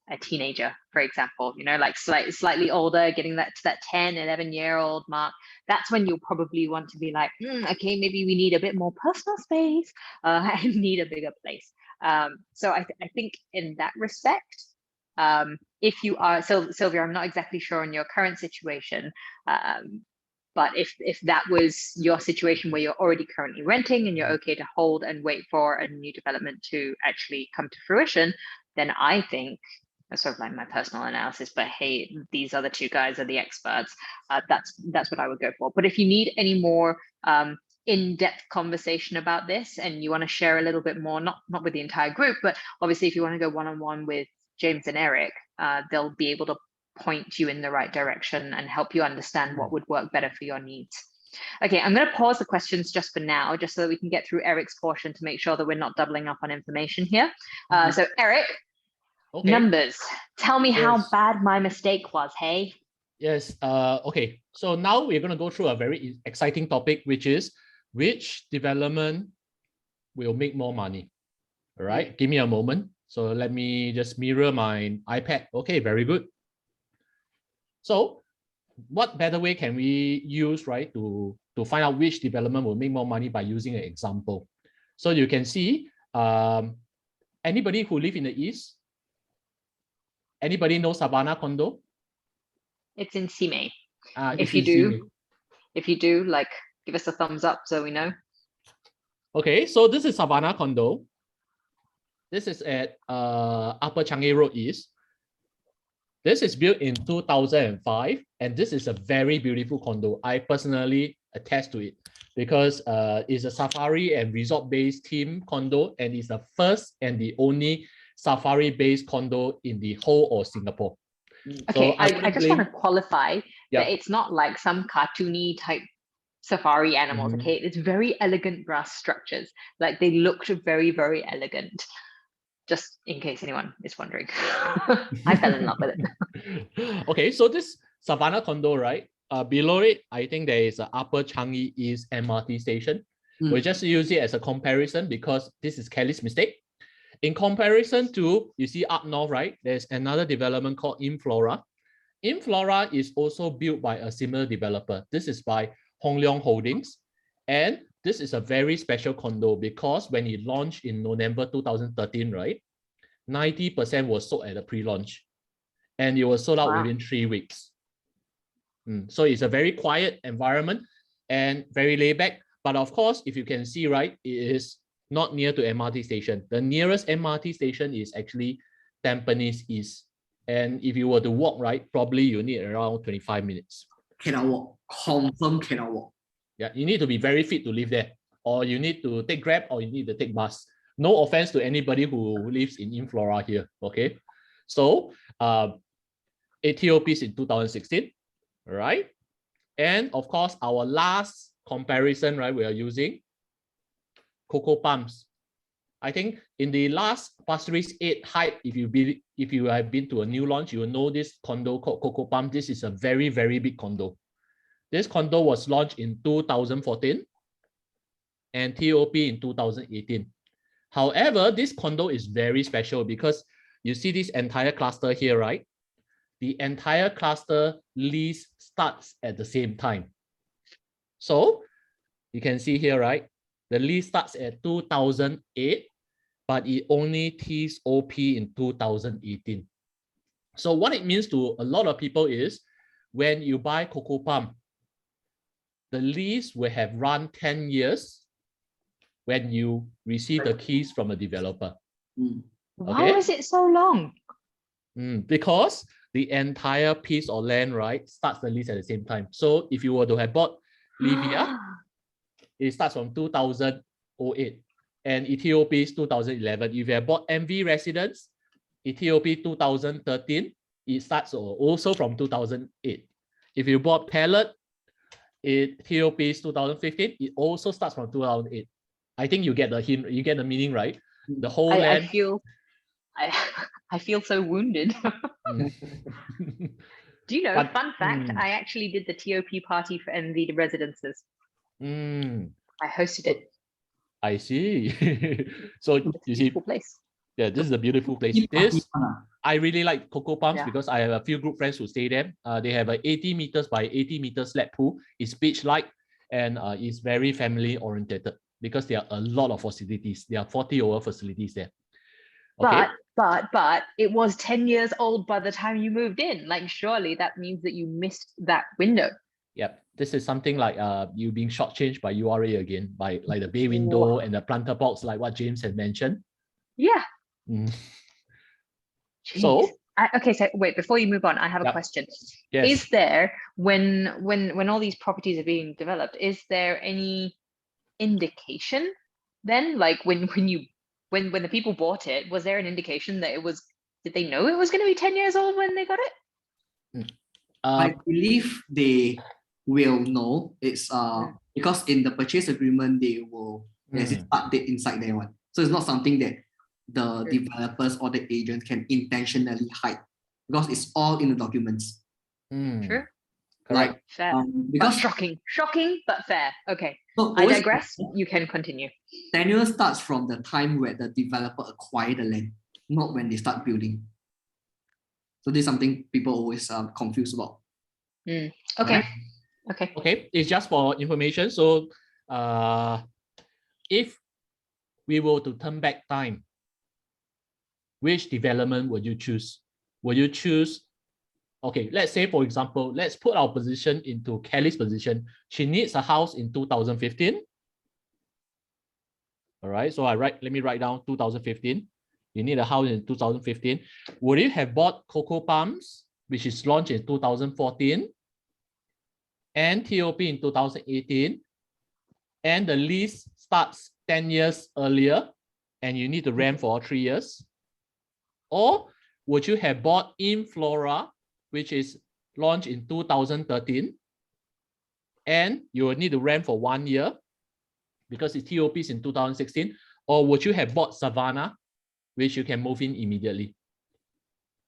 a teenager, for example, like slightly older, getting to that 10, 11-year-old mark, that's when you'll probably want to be like, okay, maybe we need a bit more personal space, I need a bigger place. So I think in that respect, if you are, so Sylvia, I'm not exactly sure on your current situation, but if that was your situation where you're already currently renting and you're okay to hold and wait for a new development to actually come to fruition, then I think, that's sort of like my personal analysis, but hey, these other two guys are the experts. That's what I would go for. But if you need any more in-depth conversation about this and you want to share a little bit more, not with the entire group, but obviously if you want to go one-on-one with James and Eric, they'll be able to point you in the right direction and help you understand what would work better for your needs. Okay, I'm going to pause the questions just for now, just so that we can get through Eric's portion to make sure that we're not doubling up on information here. So Eric, okay. Numbers. Tell me how bad my mistake was, hey? Yes. Okay. So now we're going to go through a very exciting topic, which is which development will make more money. All right. Give me a moment. So let me just mirror my iPad. Okay. Very good. So what better way can we use, right, to find out which development will make more money by using an example? So you can see, anybody who live in the East, anybody know Savannah condo? It's in Simei. If you do, like, give us a thumbs up so we know. Okay, so this is Savannah condo. This is at Upper Changi Road East. This is built in 2005, and this is a very beautiful condo. I personally attest to it because it's a safari and resort-based theme condo, and it's the first and the only safari-based condo in the whole of Singapore. Okay, so I just want to qualify that it's not like some cartoony type safari animals. Okay, it's very elegant brass structures. Like, they looked very, very elegant. Just in case anyone is wondering. I fell in love with it. Okay, so this Savannah condo, right? Below it, I think there is an Upper Changi East MRT station. We'll just use it as a comparison because this is Kelly's mistake. In comparison to, you see up north, right? There's another development called Inflora. Inflora is also built by a similar developer. This is by Hong Leong Holdings. And this is a very special condo because when it launched in November 2013, right? 90% was sold at the pre-launch. And it was sold out within 3 weeks. So it's a very quiet environment and very laid back. But of course, if you can see, right, it is not near to MRT station. The nearest MRT station is actually Tampines East. And if you were to walk, right, probably you need around 25 minutes. Cannot walk. Confirm cannot walk. Yeah, you need to be very fit to live there. Or you need to take Grab or you need to take bus. No offense to anybody who lives in Inflora here, okay? So, ATOP is in 2016, right? And of course, our last comparison, right, we are using Coco Palms. I think in the last Pasir Ris 8 hype, if you have been to a new launch, you will know this condo called Coco Palm. This is a very, very big condo. This condo was launched in 2014 and TOP in 2018. However, this condo is very special because you see this entire cluster here, right? The entire cluster lease starts at the same time. So you can see here, right? The lease starts at 2008, but it only tees OP in 2018. So what it means to a lot of people is when you buy Coco Palm, the lease will have run 10 years when you receive the keys from a developer. Why is it so long? Because the entire piece of land, right, starts the lease at the same time. So if you were to have bought Livia, it starts from 2008 and Ethiopia is 2011. If you have bought MV Residence, Ethiopia 2013, it starts also from 2008. If you bought Pallet, Ethiopia is 2015, it also starts from 2008. I think you get the hint, you get the meaning, right? The whole land. I feel so wounded. Do you know, But, fun fact, I actually did the TOP party for MV Residences. I hosted it. I see. So you see, place. Yeah, this is a beautiful place. I really like Coco Palms because I have a few group friends who stay there. They have a 80 meters by 80 meters slab pool. It's beach-like and it's very family oriented because there are a lot of facilities. There are 40 over facilities there. Okay. But it was 10 years old by the time you moved in. Like, surely that means that you missed that window. Yep. This is something like you being shortchanged by URA again, by like the bay window and the planter box, like what James had mentioned. Yeah. So okay, so wait, before you move on, I have a question. Yes. Is there, when all these properties are being developed, is there any indication then, like when the people bought it, was there an indication that did they know it was going to be 10 years old when they got it? I believe they will know. It's because in the purchase agreement there's a start date inside there one. So it's not something that the developers or the agents can intentionally hide because it's all in the documents. True. Correct. Fair. Because shocking, but fair. Okay. So I digress. You can continue. Tenure starts from the time where the developer acquired the land, not when they start building. So this is something people always confused about. Okay. Right? Okay. It's just for information. So if we were to turn back time, which development would you choose? Would you choose, okay, let's say, for example, let's put our position into Kelly's position. She needs a house in 2015. All right, so let me write down 2015. You need a house in 2015. Would you have bought Coco Palms, which is launched in 2014, and TOP in 2018, and the lease starts 10 years earlier, and you need to rent for 3 years? Or would you have bought In Flora, which is launched in 2013, and you will need to rent for 1 year because it's TOPs in 2016? Or would you have bought Savannah, which you can move in immediately?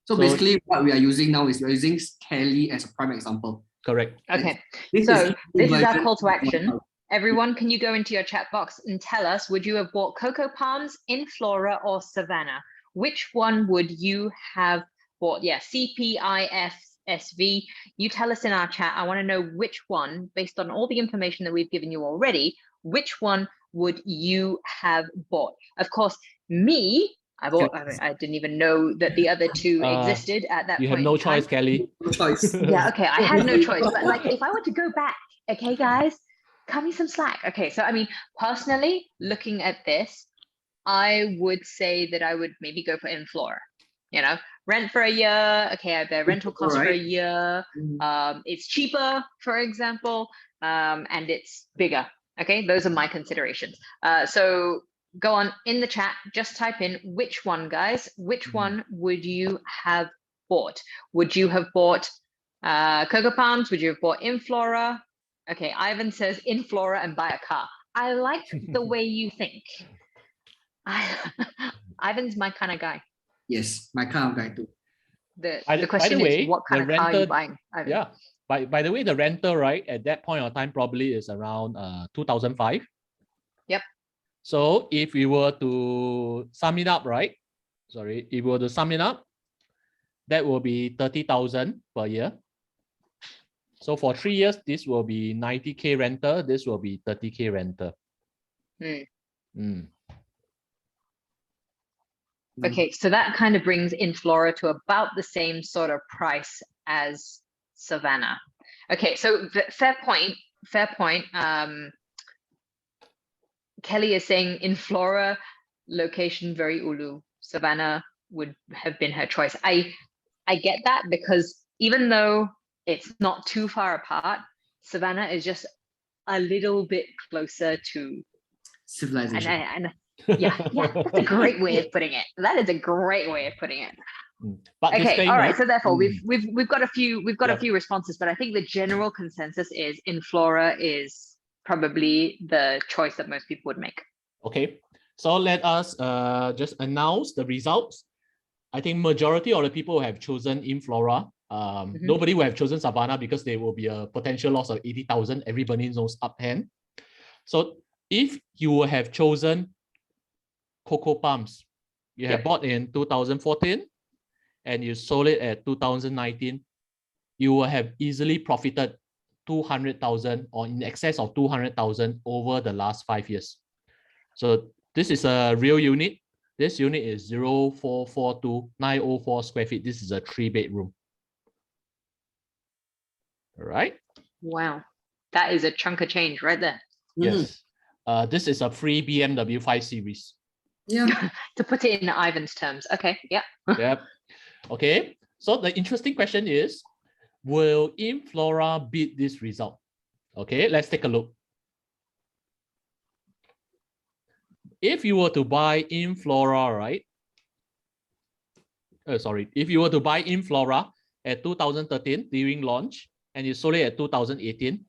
So basically what we are using now is we're using Kelly as a prime example. Correct. Okay. This is our call to action. Everyone, can you go into your chat box and tell us, would you have bought Coco Palms, In Flora, or Savannah? Which one would you have bought? Yeah, CPIFSV. You tell us in our chat. I want to know which one, based on all the information that we've given you already, which one would you have bought? Of course, me, I didn't even know that the other two existed at that point. You have no choice, Kelly. No choice. Yeah, okay, I had no choice. But like, if I were to go back, okay, guys, cut me some slack. Okay, so I mean, personally, looking at this, I would say that I would maybe go for In Flora. You know, rent for a year. Okay, I have their rental cost for a year. It's cheaper, for example, and it's bigger. Okay, those are my considerations. So go on in the chat, just type in which one, guys. Which one would you have bought? Would you have bought Coco Palms? Would you have bought In Flora? Okay, Ivan says In Flora and buy a car. I like the way you think. Ivan's my kind of guy. Yes, my kind of guy too. The question is, what kind of car are you buying, Ivan? Yeah. By the way, the rental, right, at that point of time probably is around 2005. Yep. So if we were to sum it up, right? Sorry, if we were to sum it up, that will be 30,000 per year. So for 3 years, this will be 90K renter. This will be 30K renter. Okay, so that kind of brings In Flora to about the same sort of price as Savannah. Okay, so fair point. fair point. Kelly is saying in Flora, location very ulu. Savannah would have been her choice. I get that, because even though it's not too far apart, Savannah is just a little bit closer to Civilization. and yeah, that's a great way of putting it. That is a great way of putting it. But Okay, all right. So therefore, mm, we've got a few a few responses, but I think the general consensus is in Flora is probably the choice that most people would make. okay, so let us just announce the results. I think majority of the people have chosen in Flora. Nobody will have chosen Savannah because there will be a potential loss of 80,000. Everybody knows uphand. So if you will have chosen Cocoa Palms, you have bought in 2014 and you sold it at 2019, you will have easily profited 200,000 or in excess of 200,000 over the last 5 years. So this is a real unit. This unit is 0442,904 square feet. This is a 3-bedroom. All right. Wow, that is a chunk of change right there. Yes. This is a free BMW 5 Series. Yeah. To put it in Ivan's terms. Okay. Yeah. Yep. Okay. So the interesting question is, will Inflora beat this result? Okay, let's take a look. If you were to buy Inflora, right? If you were to buy Inflora at 2013 during launch and you sold it at 2018,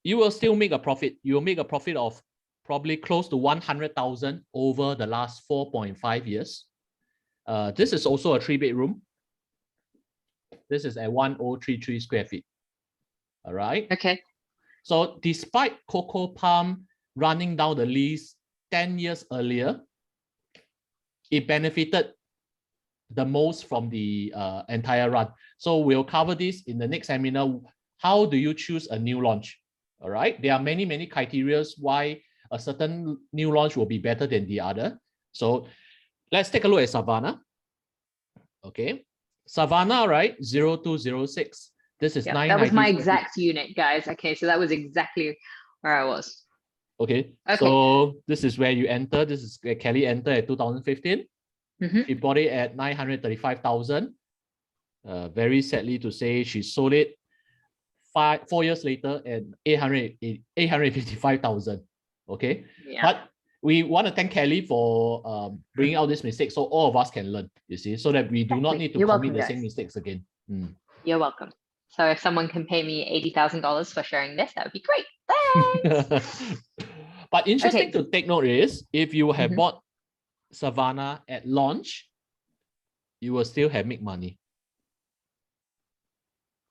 you will still make a profit. You will make a profit of probably close to 100,000 over the last 4.5 years. This is also a 3-bedroom. This is at 1033 square feet. All right. Okay. So despite Cocoa Palm running down the lease 10 years earlier, it benefited the most from the entire run. So we'll cover this in the next seminar. How do you choose a new launch? All right. There are many criteria why a certain new launch will be better than the other. So let's take a look at Savannah. Okay. Savannah, right? 0206. This is 990. That was my exact unit, guys. Okay, so that was exactly where I was. Okay. So this is where you enter. This is where Kelly entered at 2015. She bought it at 935,000. Very sadly to say, she sold it 4 years later at 855,000. Okay. Yeah. But we want to thank Kelly for bringing out this mistake so all of us can learn, you see, so that we do not need to commit the same mistakes again. You're welcome. So if someone can pay me $80,000 for sharing this, that would be great. Thanks. But interesting to take note is, if you have bought Savannah at launch, you will still have make money.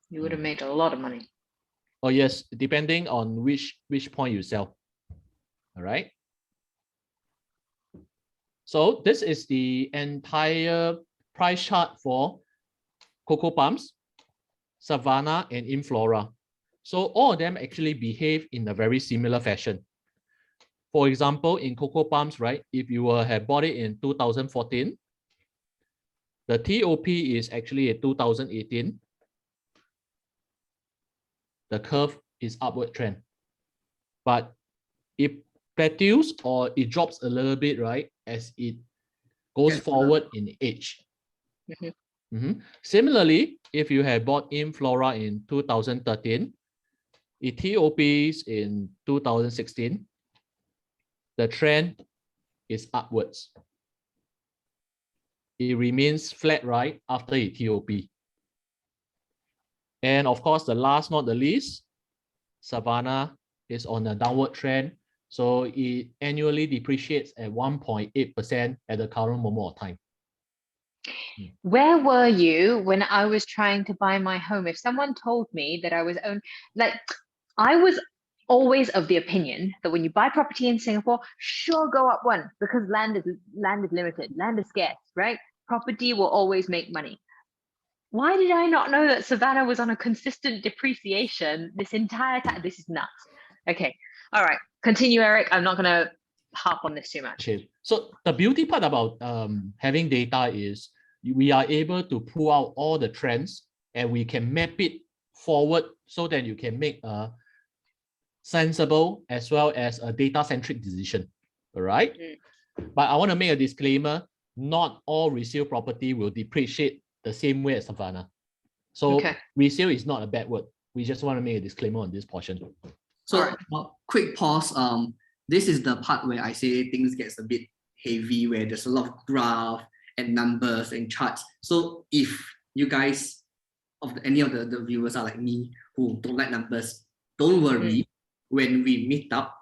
You would have made a lot of money. Oh yes, depending on which point you sell. All right. So this is the entire price chart for Cocoa Palms, Savannah, and Inflora. So all of them actually behave in a very similar fashion. For example, in Cocoa Palms, right, if you have bought it in 2014, the TOP is actually a 2018. The curve is upward trend. But it plateaus or it drops a little bit, right, as it goes forward in age. Similarly, if you have bought Inflora in 2013, it TOPs in 2016, the trend is upwards. It remains flat, right, after it TOP. And of course, the last not the least, Savannah is on a downward trend. So it annually depreciates at 1.8% at the current moment of time. Where were you when I was trying to buy my home? If someone told me that I was I was always of the opinion that when you buy property in Singapore, sure, go up one, because land is limited, land is scarce, right? Property will always make money. Why did I not know that Savannah was on a consistent depreciation this entire time? This is nuts. Okay. All right. Continue, Eric. I'm not going to harp on this too much. Okay. So the beauty part about having data is we are able to pull out all the trends and we can map it forward so that you can make a sensible, as well as a data-centric decision. All right. But I want to make a disclaimer, not all resale property will depreciate the same way as Savannah. So resale is not a bad word. We just want to make a disclaimer on this portion. So quick pause. This is the part where I say things gets a bit heavy, where there's a lot of graph and numbers and charts. So if you guys, any of the viewers are like me who don't like numbers, don't worry. When we meet up,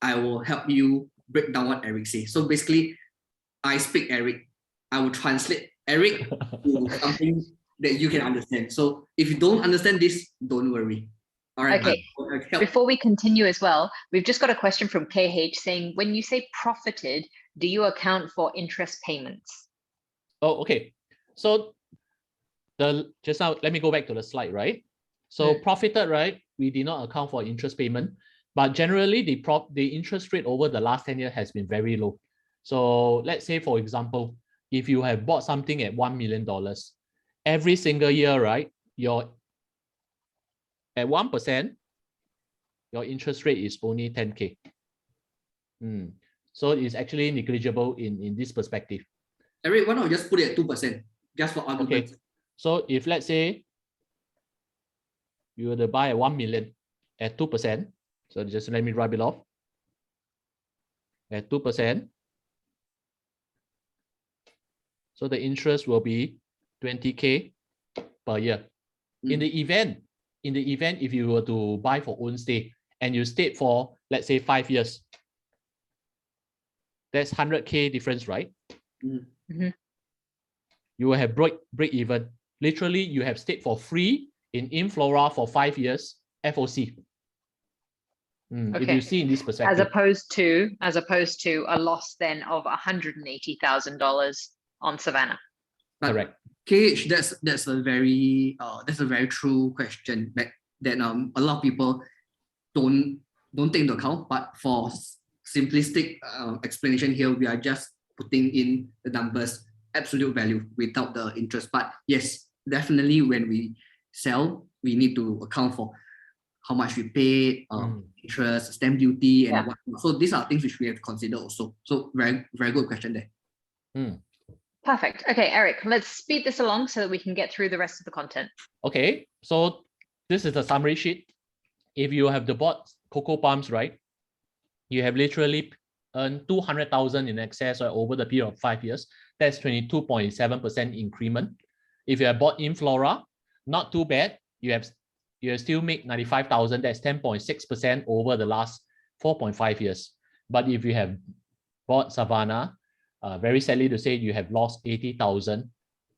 I will help you break down what Eric says. So basically, I speak Eric. I will translate Eric to something that you can understand. So if you don't understand this, don't worry. All right. Okay. Before we continue as well, we've just got a question from KH saying, when you say profited, do you account for interest payments? Oh, okay. So just now, let me go back to the slide, right? So profited, right? We did not account for interest payment, but generally the interest rate over the last 10 years has been very low. So let's say, for example, if you have bought something at $1 million, every single year, right? At 1%, your interest rate is only 10K. So it's actually negligible in this perspective. Eric, why not just put it at 2%, just for argument? Okay. So if let's say you were to buy at 1 million at 2%, so just let me rub it off. At 2%, so the interest will be 20K per year. In the event if you were to buy for own stay and you stayed for, let's say, 5 years, that's 100K difference, right? You will have break even. Literally, you have stayed for free in Inflora for 5 years, FOC. If you see in this perspective. As opposed to a loss then of $180,000 on Savannah. Correct. KH, that's a very true question that a lot of people don't take into account. But for simplistic explanation here, we are just putting in the numbers, absolute value without the interest. But yes, definitely when we sell, we need to account for how much we paid, interest, stamp duty, and whatnot. So these are things which we have to consider also. So very, very good question there. Perfect. Okay, Eric, let's speed this along so that we can get through the rest of the content. Okay, so this is the summary sheet. If you have bought cocoa palms, right, you have literally earned 200,000 in excess over the period of 5 years. That's 22.7% increment. If you have bought Inflora, not too bad. You have still made 95,000. That's 10.6% over the last 4.5 years. But if you have bought Savannah, very sadly to say, you have lost 80,000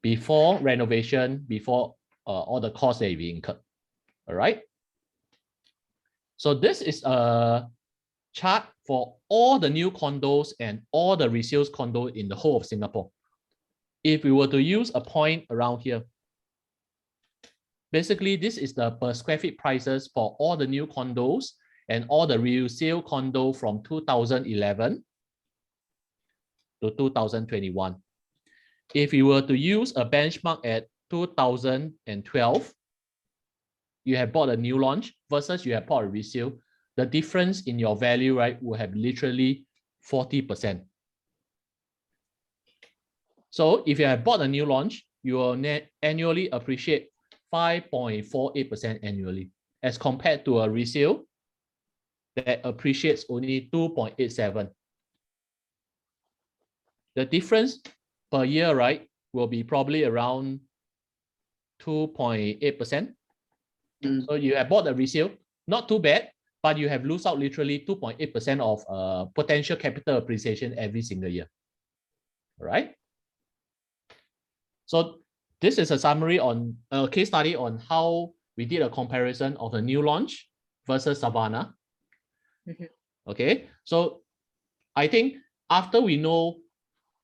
before renovation, before all the costs that we incurred. All right. So this is a chart for all the new condos and all the resale condos in the whole of Singapore. If we were to use a point around here, basically this is the per square feet prices for all the new condos and all the resale condo from 2011 to 2021. If you were to use a benchmark at 2012, you have bought a new launch versus you have bought a resale, the difference in your value, right, will have literally 40%. So if you have bought a new launch, you will annually appreciate 5.48% annually, as compared to a resale that appreciates only 2.87%. The difference per year, right, will be probably around 2.8%. So you have bought a resale, not too bad, but you have lose out literally 2.8% of potential capital appreciation every single year. All right. So this is a summary on a case study on how we did a comparison of a new launch versus Savannah. Okay, so I think after we know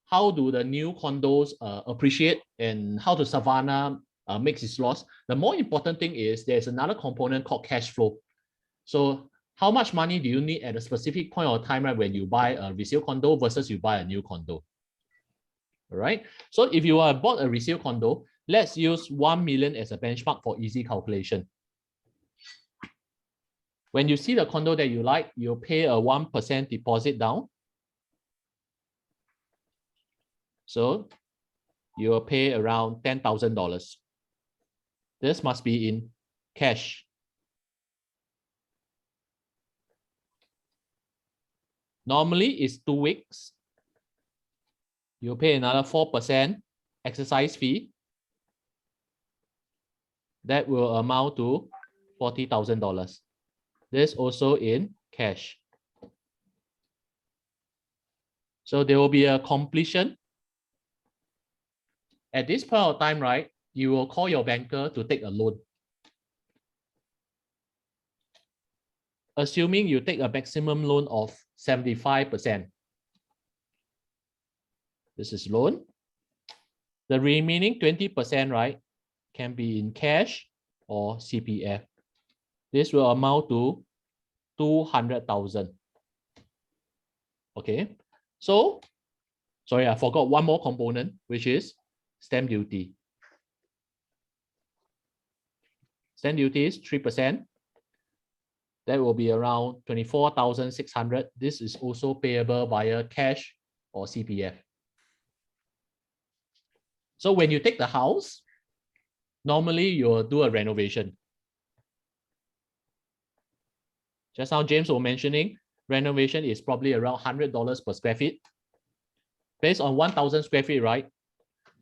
how do the new condos appreciate and how the Savannah makes its loss, the more important thing is there's another component called cash flow. So how much money do you need at a specific point of time, right, when you buy a resale condo versus you buy a new condo? All right. So if you are bought a resale condo, let's use 1 million as a benchmark for easy calculation. When you see the condo that you like, you'll pay a 1% deposit down. So you will pay around $10,000. This must be in cash. Normally it's 2 weeks. You pay another 4% exercise fee. That will amount to $40,000. This also in cash. So there will be a completion. At this point of time, right, you will call your banker to take a loan. Assuming you take a maximum loan of 75%. This is loan. The remaining 20%, right, can be in cash or CPF. This will amount to 200,000. Okay, so sorry, I forgot one more component, which is stamp duty. Stamp duty is 3%. That will be around 24,600. This is also payable via cash or CPF. So when you take the house, normally you'll do a renovation. Just now James was mentioning, renovation is probably around $100 per square feet. Based on 1,000 square feet, right?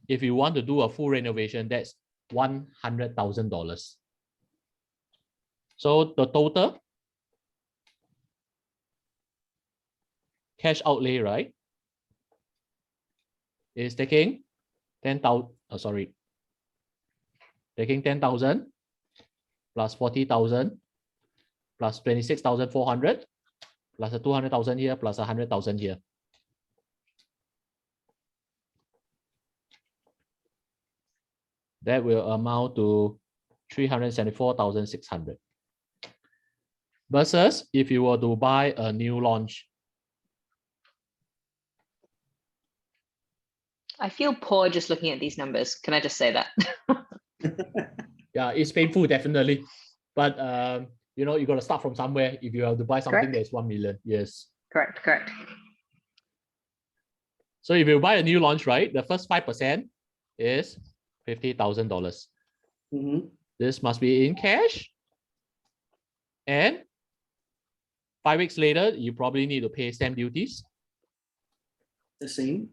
If you want to do a full renovation, that's $100,000. So the total cash outlay, right, is taking 10,000. Taking 10,000 plus 40,000 plus 26,400 plus a 200,000 here plus 100,000 here. That will amount to 374,600. Versus if you were to buy a new launch. I feel poor just looking at these numbers. Can I just say that? Yeah, it's painful, definitely. But you know, you got to start from somewhere if you have to buy something that's 1 million. Yes. Correct. So if you buy a new launch, right, the first 5% is $50,000. This must be in cash. And 5 weeks later, you probably need to pay stamp duties. The same,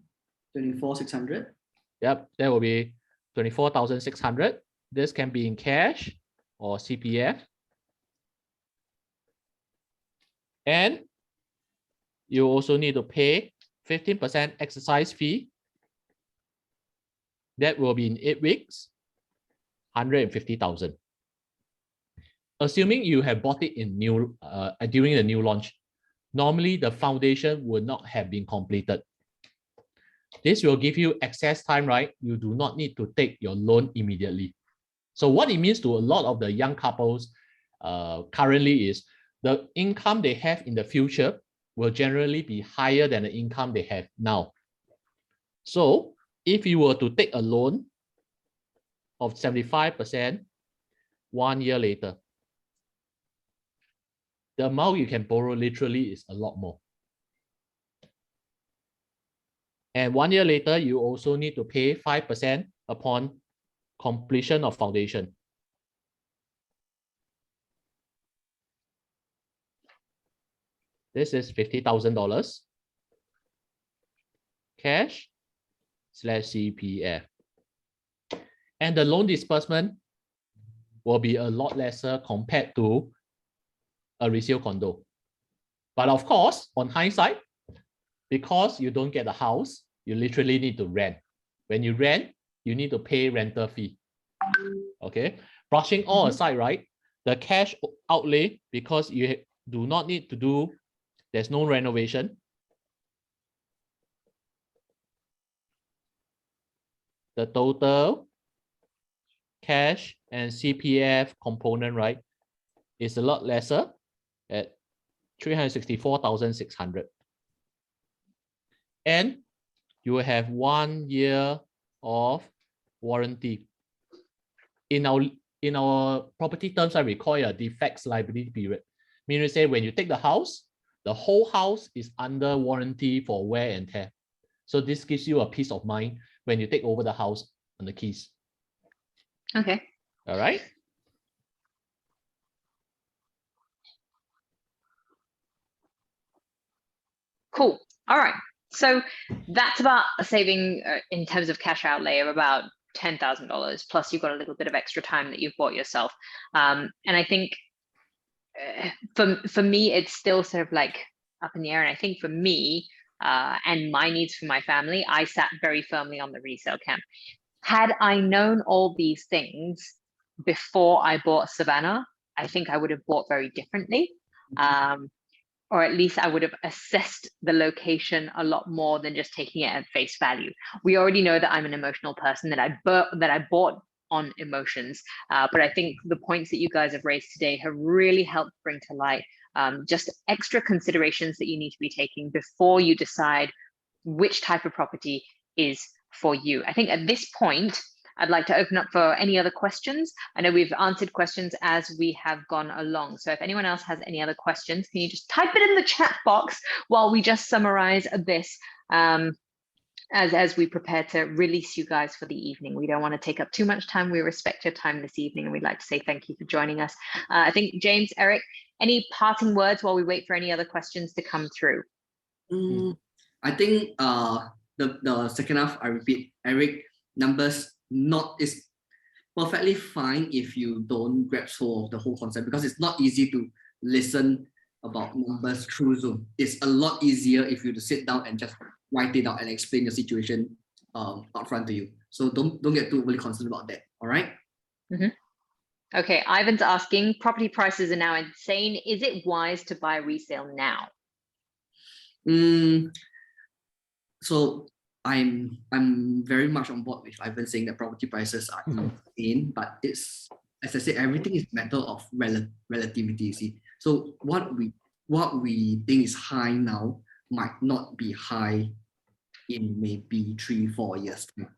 24,600. Yep, that will be 24,600. This can be in cash or CPF. And you also need to pay 15% exercise fee. That will be in 8 weeks, 150,000. Assuming you have bought it in during the new launch, normally the foundation would not have been completed. This will give you access time, right? You do not need to take your loan immediately. So what it means to a lot of the young couples currently is the income they have in the future will generally be higher than the income they have now. So if you were to take a loan of 75% 1 year later, the amount you can borrow literally is a lot more. And 1 year later, you also need to pay 5% upon completion of foundation. This is $50,000 cash / CPF. And the loan disbursement will be a lot lesser compared to a resale condo. But of course, on hindsight, because you don't get a house, you literally need to rent. When you rent, you need to pay rental fee. Okay, brushing all aside, right? The cash outlay, because you do not need to do, there's no renovation. The total cash and CPF component, right, is a lot lesser at 364,600. And you will have 1 year of warranty. In our property terms, we call it a defects liability period. Meaning to say when you take the house, the whole house is under warranty for wear and tear. So this gives you a peace of mind when you take over the house and the keys. Okay. All right. Cool. All right. So that's about a saving in terms of cash outlay of about $10,000. Plus, you've got a little bit of extra time that you've bought yourself. And I think for me, it's still sort of like up in the air. And I think for me and my needs for my family, I sat very firmly on the resale camp. Had I known all these things before I bought Savannah, I think I would have bought very differently. Or at least I would have assessed the location a lot more than just taking it at face value. We already know that I'm an emotional person, that I bought on emotions. But I think the points that you guys have raised today have really helped bring to light just extra considerations that you need to be taking before you decide which type of property is for you. I think at this point, I'd like to open up for any other questions. I know we've answered questions as we have gone along. So if anyone else has any other questions, can you just type it in the chat box while we just summarize this as we prepare to release you guys for the evening. We don't want to take up too much time. We respect your time this evening, and we'd like to say thank you for joining us. I think James, Eric, any parting words while we wait for any other questions to come through? I think the second half, I repeat, Eric, numbers is perfectly fine if you don't grasp hold of the whole concept, because it's not easy to listen about numbers through Zoom. It's a lot easier if you to sit down and just write it out and explain your situation up front to you. So don't get too overly concerned about that. All right. Okay, Ivan's asking, property prices are now insane. Is it wise to buy resale now? So I'm very much on board with Ivan saying that property prices are insane, but it's, as I said, everything is a matter of relativity. You see, so what we think is high now might not be high in maybe 3-4 years time.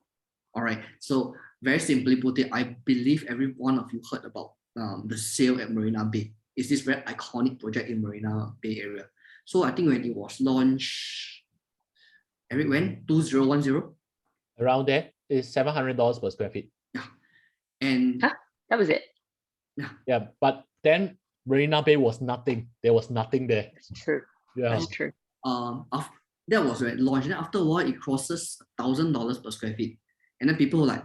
All right. So very simply put it, I believe every one of you heard about the sale at Marina Bay. It's this very iconic project in Marina Bay area. So I think when it was launched, Eric, when 2010, around there is $700 per square feet. Yeah, and that was it. Yeah, but then Marina Bay was nothing. There was nothing there. That's true. Yeah, that's true. That was when it launched. And after a while, it crosses $1,000 per square feet, and then people were like,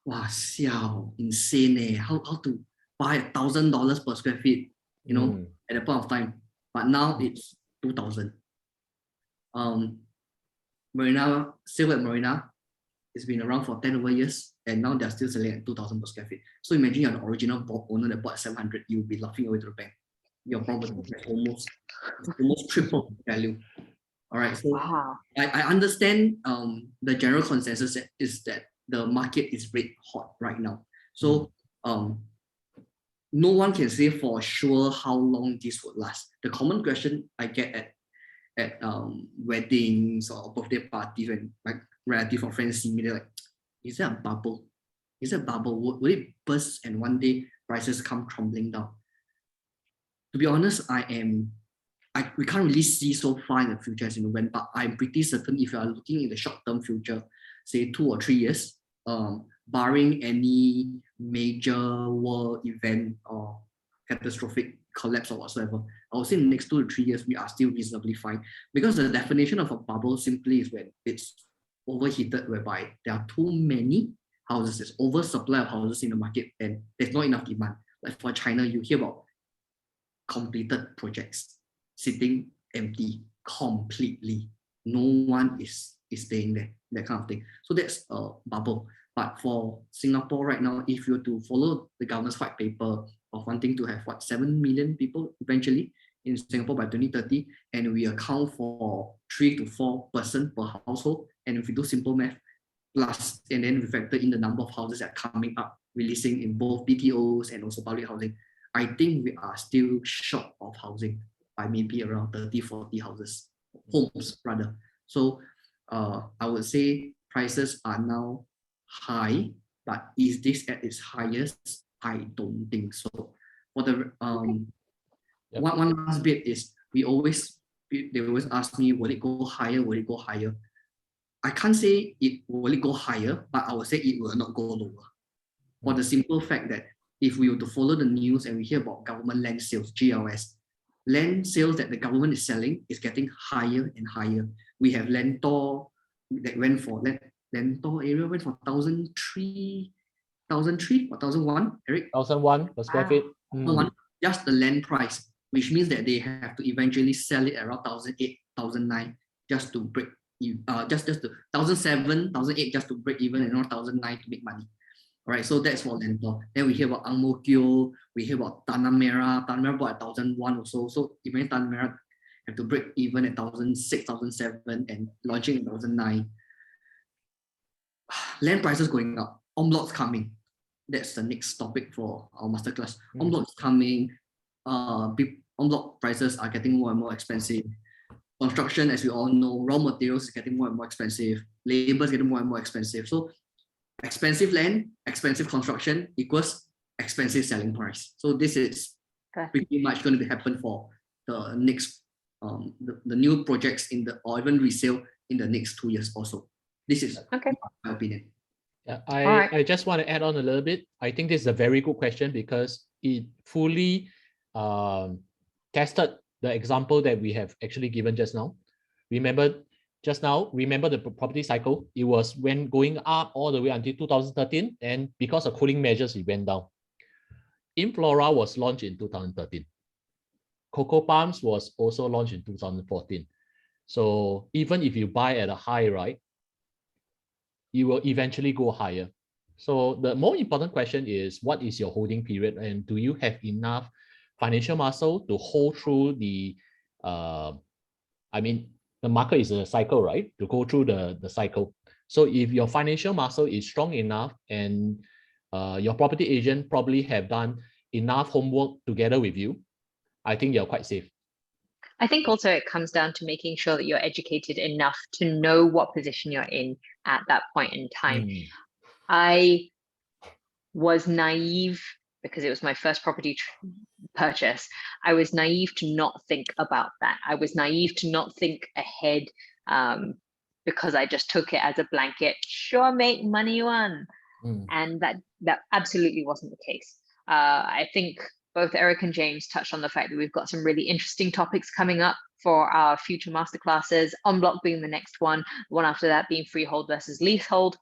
"Wow, xiao, insane! Eh? How to buy $1,000 per square feet?" You know, at the point of time. But now it's 2,000. Marina, sale at Marina, it's been around for 10 over years, and now they're still selling at 2,000 per square feet. So imagine you're the original owner that bought 700, you'll be laughing away to the bank. Your property is almost triple value. All right, so wow. I understand the general consensus is that the market is red hot right now. So no one can say for sure how long this would last. The common question I get at weddings or birthday parties when like relatives or friends see me, they're like, is there a bubble? Is there a bubble? Will it burst and one day prices come crumbling down? To be honest, we can't really see so far in the future as in when, but I'm pretty certain if you are looking in the short-term future, say 2 or 3 years, barring any major world event or catastrophic collapse or whatsoever, I would say in the next 2 to 3 years, we are still reasonably fine. Because the definition of a bubble simply is when it's overheated, whereby there are too many houses, there's oversupply of houses in the market, and there's not enough demand. Like for China, you hear about completed projects sitting empty completely. No one is staying there, that kind of thing. So that's a bubble. But for Singapore right now, if you were to follow the government's white paper of wanting to have 7 million people eventually in Singapore by 2030, and we account for 3 to 4 person per household, and if we do simple math, plus and then we factor in the number of houses that are coming up, releasing in both BTOs and also public housing, I think we are still short of housing by maybe around 30-40 homes rather. So I would say prices are now high, but is this at its highest? I don't think so. For the Yep. One last bit is they always ask me, will it go higher? Will it go higher? I can't say will it go higher, but I will say it will not go lower. For the simple fact that if we were to follow the news and we hear about government land sales, GLS, land sales that the government is selling is getting higher and higher. We have Lentor that went for Lentor area went for 1,003 or 1,001, Eric? 1,001 per square feet. Just the land price, which means that they have to eventually sell it around 1,008, 1,009 just to break just to 1,007, 1,008 just to break even, and around 1,009 to make money. All right, so that's for Lentor. Then we hear about Ang Mo Kio, we hear about Tanah Merah bought at 1,001 or so. So even Tanah Merah have to break even at 1,006, 1,007 and launching in 1,009. Land prices going up, en bloc coming. That's the next topic for our masterclass. En bloc coming, en bloc prices are getting more and more expensive. Construction, as we all know, raw materials is getting more and more expensive. Labor is getting more and more expensive. So expensive land, expensive construction equals expensive selling price. So this is pretty much going to happen for the next, the new projects or even resale in the next 2 years also. This is my opinion. Yeah, I just want to add on a little bit. I think this is a very good question because it fully tested the example that we have actually given just now. Remember the property cycle. It was when going up all the way until 2013, and because of cooling measures, it went down. Inflora was launched in 2013. Cocoa Palms was also launched in 2014. So even if you buy at a high, right, you will eventually go higher. So the more important question is, what is your holding period, and do you have enough financial muscle to hold through the the market is a cycle, right? To go through the cycle. So if your financial muscle is strong enough and your property agent probably have done enough homework together with you, I think you're quite safe. I think also it comes down to making sure that you're educated enough to know what position you're in at that point in time. I was naive because it was my first property purchase. I was naive to not think about that. I was naive to not think ahead because I just took it as a blanket, sure, make money one. And that absolutely wasn't the case. I think both Eric and James touched on the fact that we've got some really interesting topics coming up for our future masterclasses, en bloc being the next one after that being freehold versus leasehold.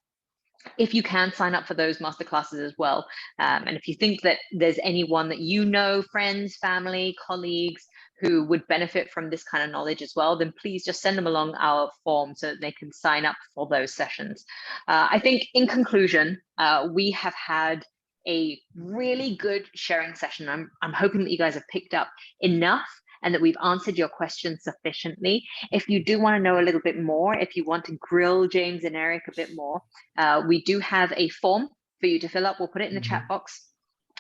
If you can sign up for those masterclasses as well. And if you think that there's anyone that you know, friends, family, colleagues, who would benefit from this kind of knowledge as well, then please just send them along our form so that they can sign up for those sessions. I think in conclusion, we have had a really good sharing session. I'm hoping that you guys have picked up enough and that we've answered your questions sufficiently. If you do want to know a little bit more, if you want to grill James and Eric a bit more, we do have a form for you to fill up. We'll put it in the chat box.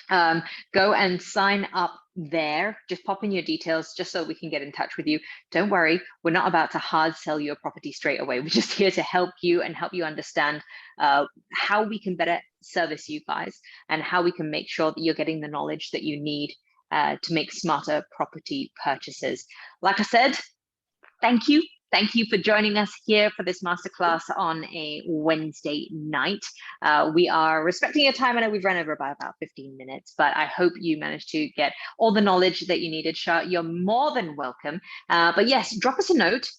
Go and sign up there. Just pop in your details just so we can get in touch with you. Don't worry, we're not about to hard sell your property straight away. We're just here to help you and help you understand how we can better service you guys and how we can make sure that you're getting the knowledge that you need to make smarter property purchases. Like I said, thank you. Thank you for joining us here for this masterclass on a Wednesday night. We are respecting your time. I know we've run over by about 15 minutes, but I hope you managed to get all the knowledge that you needed. Shah, you're more than welcome. But yes, drop us a note.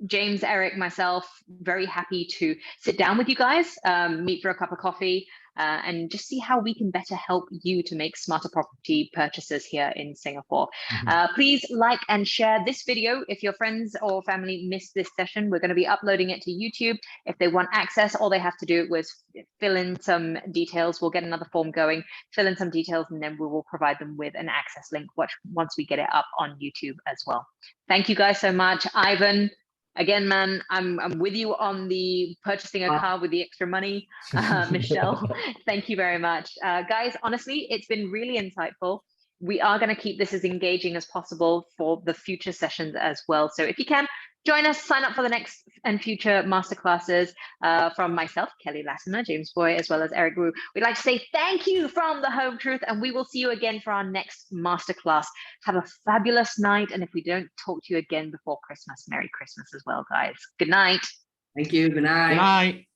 James, Eric, myself, very happy to sit down with you guys, meet for a cup of coffee, and just see how we can better help you to make smarter property purchases here in Singapore. Please like and share this video if your friends or family missed this session. We're going to be uploading it to YouTube. If they want access, all they have to do was fill in some details. We'll get another form going, fill in some details, and then we will provide them with an access link once we get it up on YouTube as well. Thank you guys so much. Ivan, again, man, I'm with you on the purchasing a car with the extra money. Michelle, thank you very much. Guys, honestly, it's been really insightful. We are going to keep this as engaging as possible for the future sessions as well. So if you can, Join us, sign up for the next and future masterclasses from myself, Kelly Latimer, James Boey, as well as Eric Wu. We'd like to say thank you from the Home Truth, and we will see you again for our next masterclass. Have a fabulous night, and if we don't talk to you again before Christmas, Merry Christmas as well, guys. Good night. Thank you. Good night. Good night.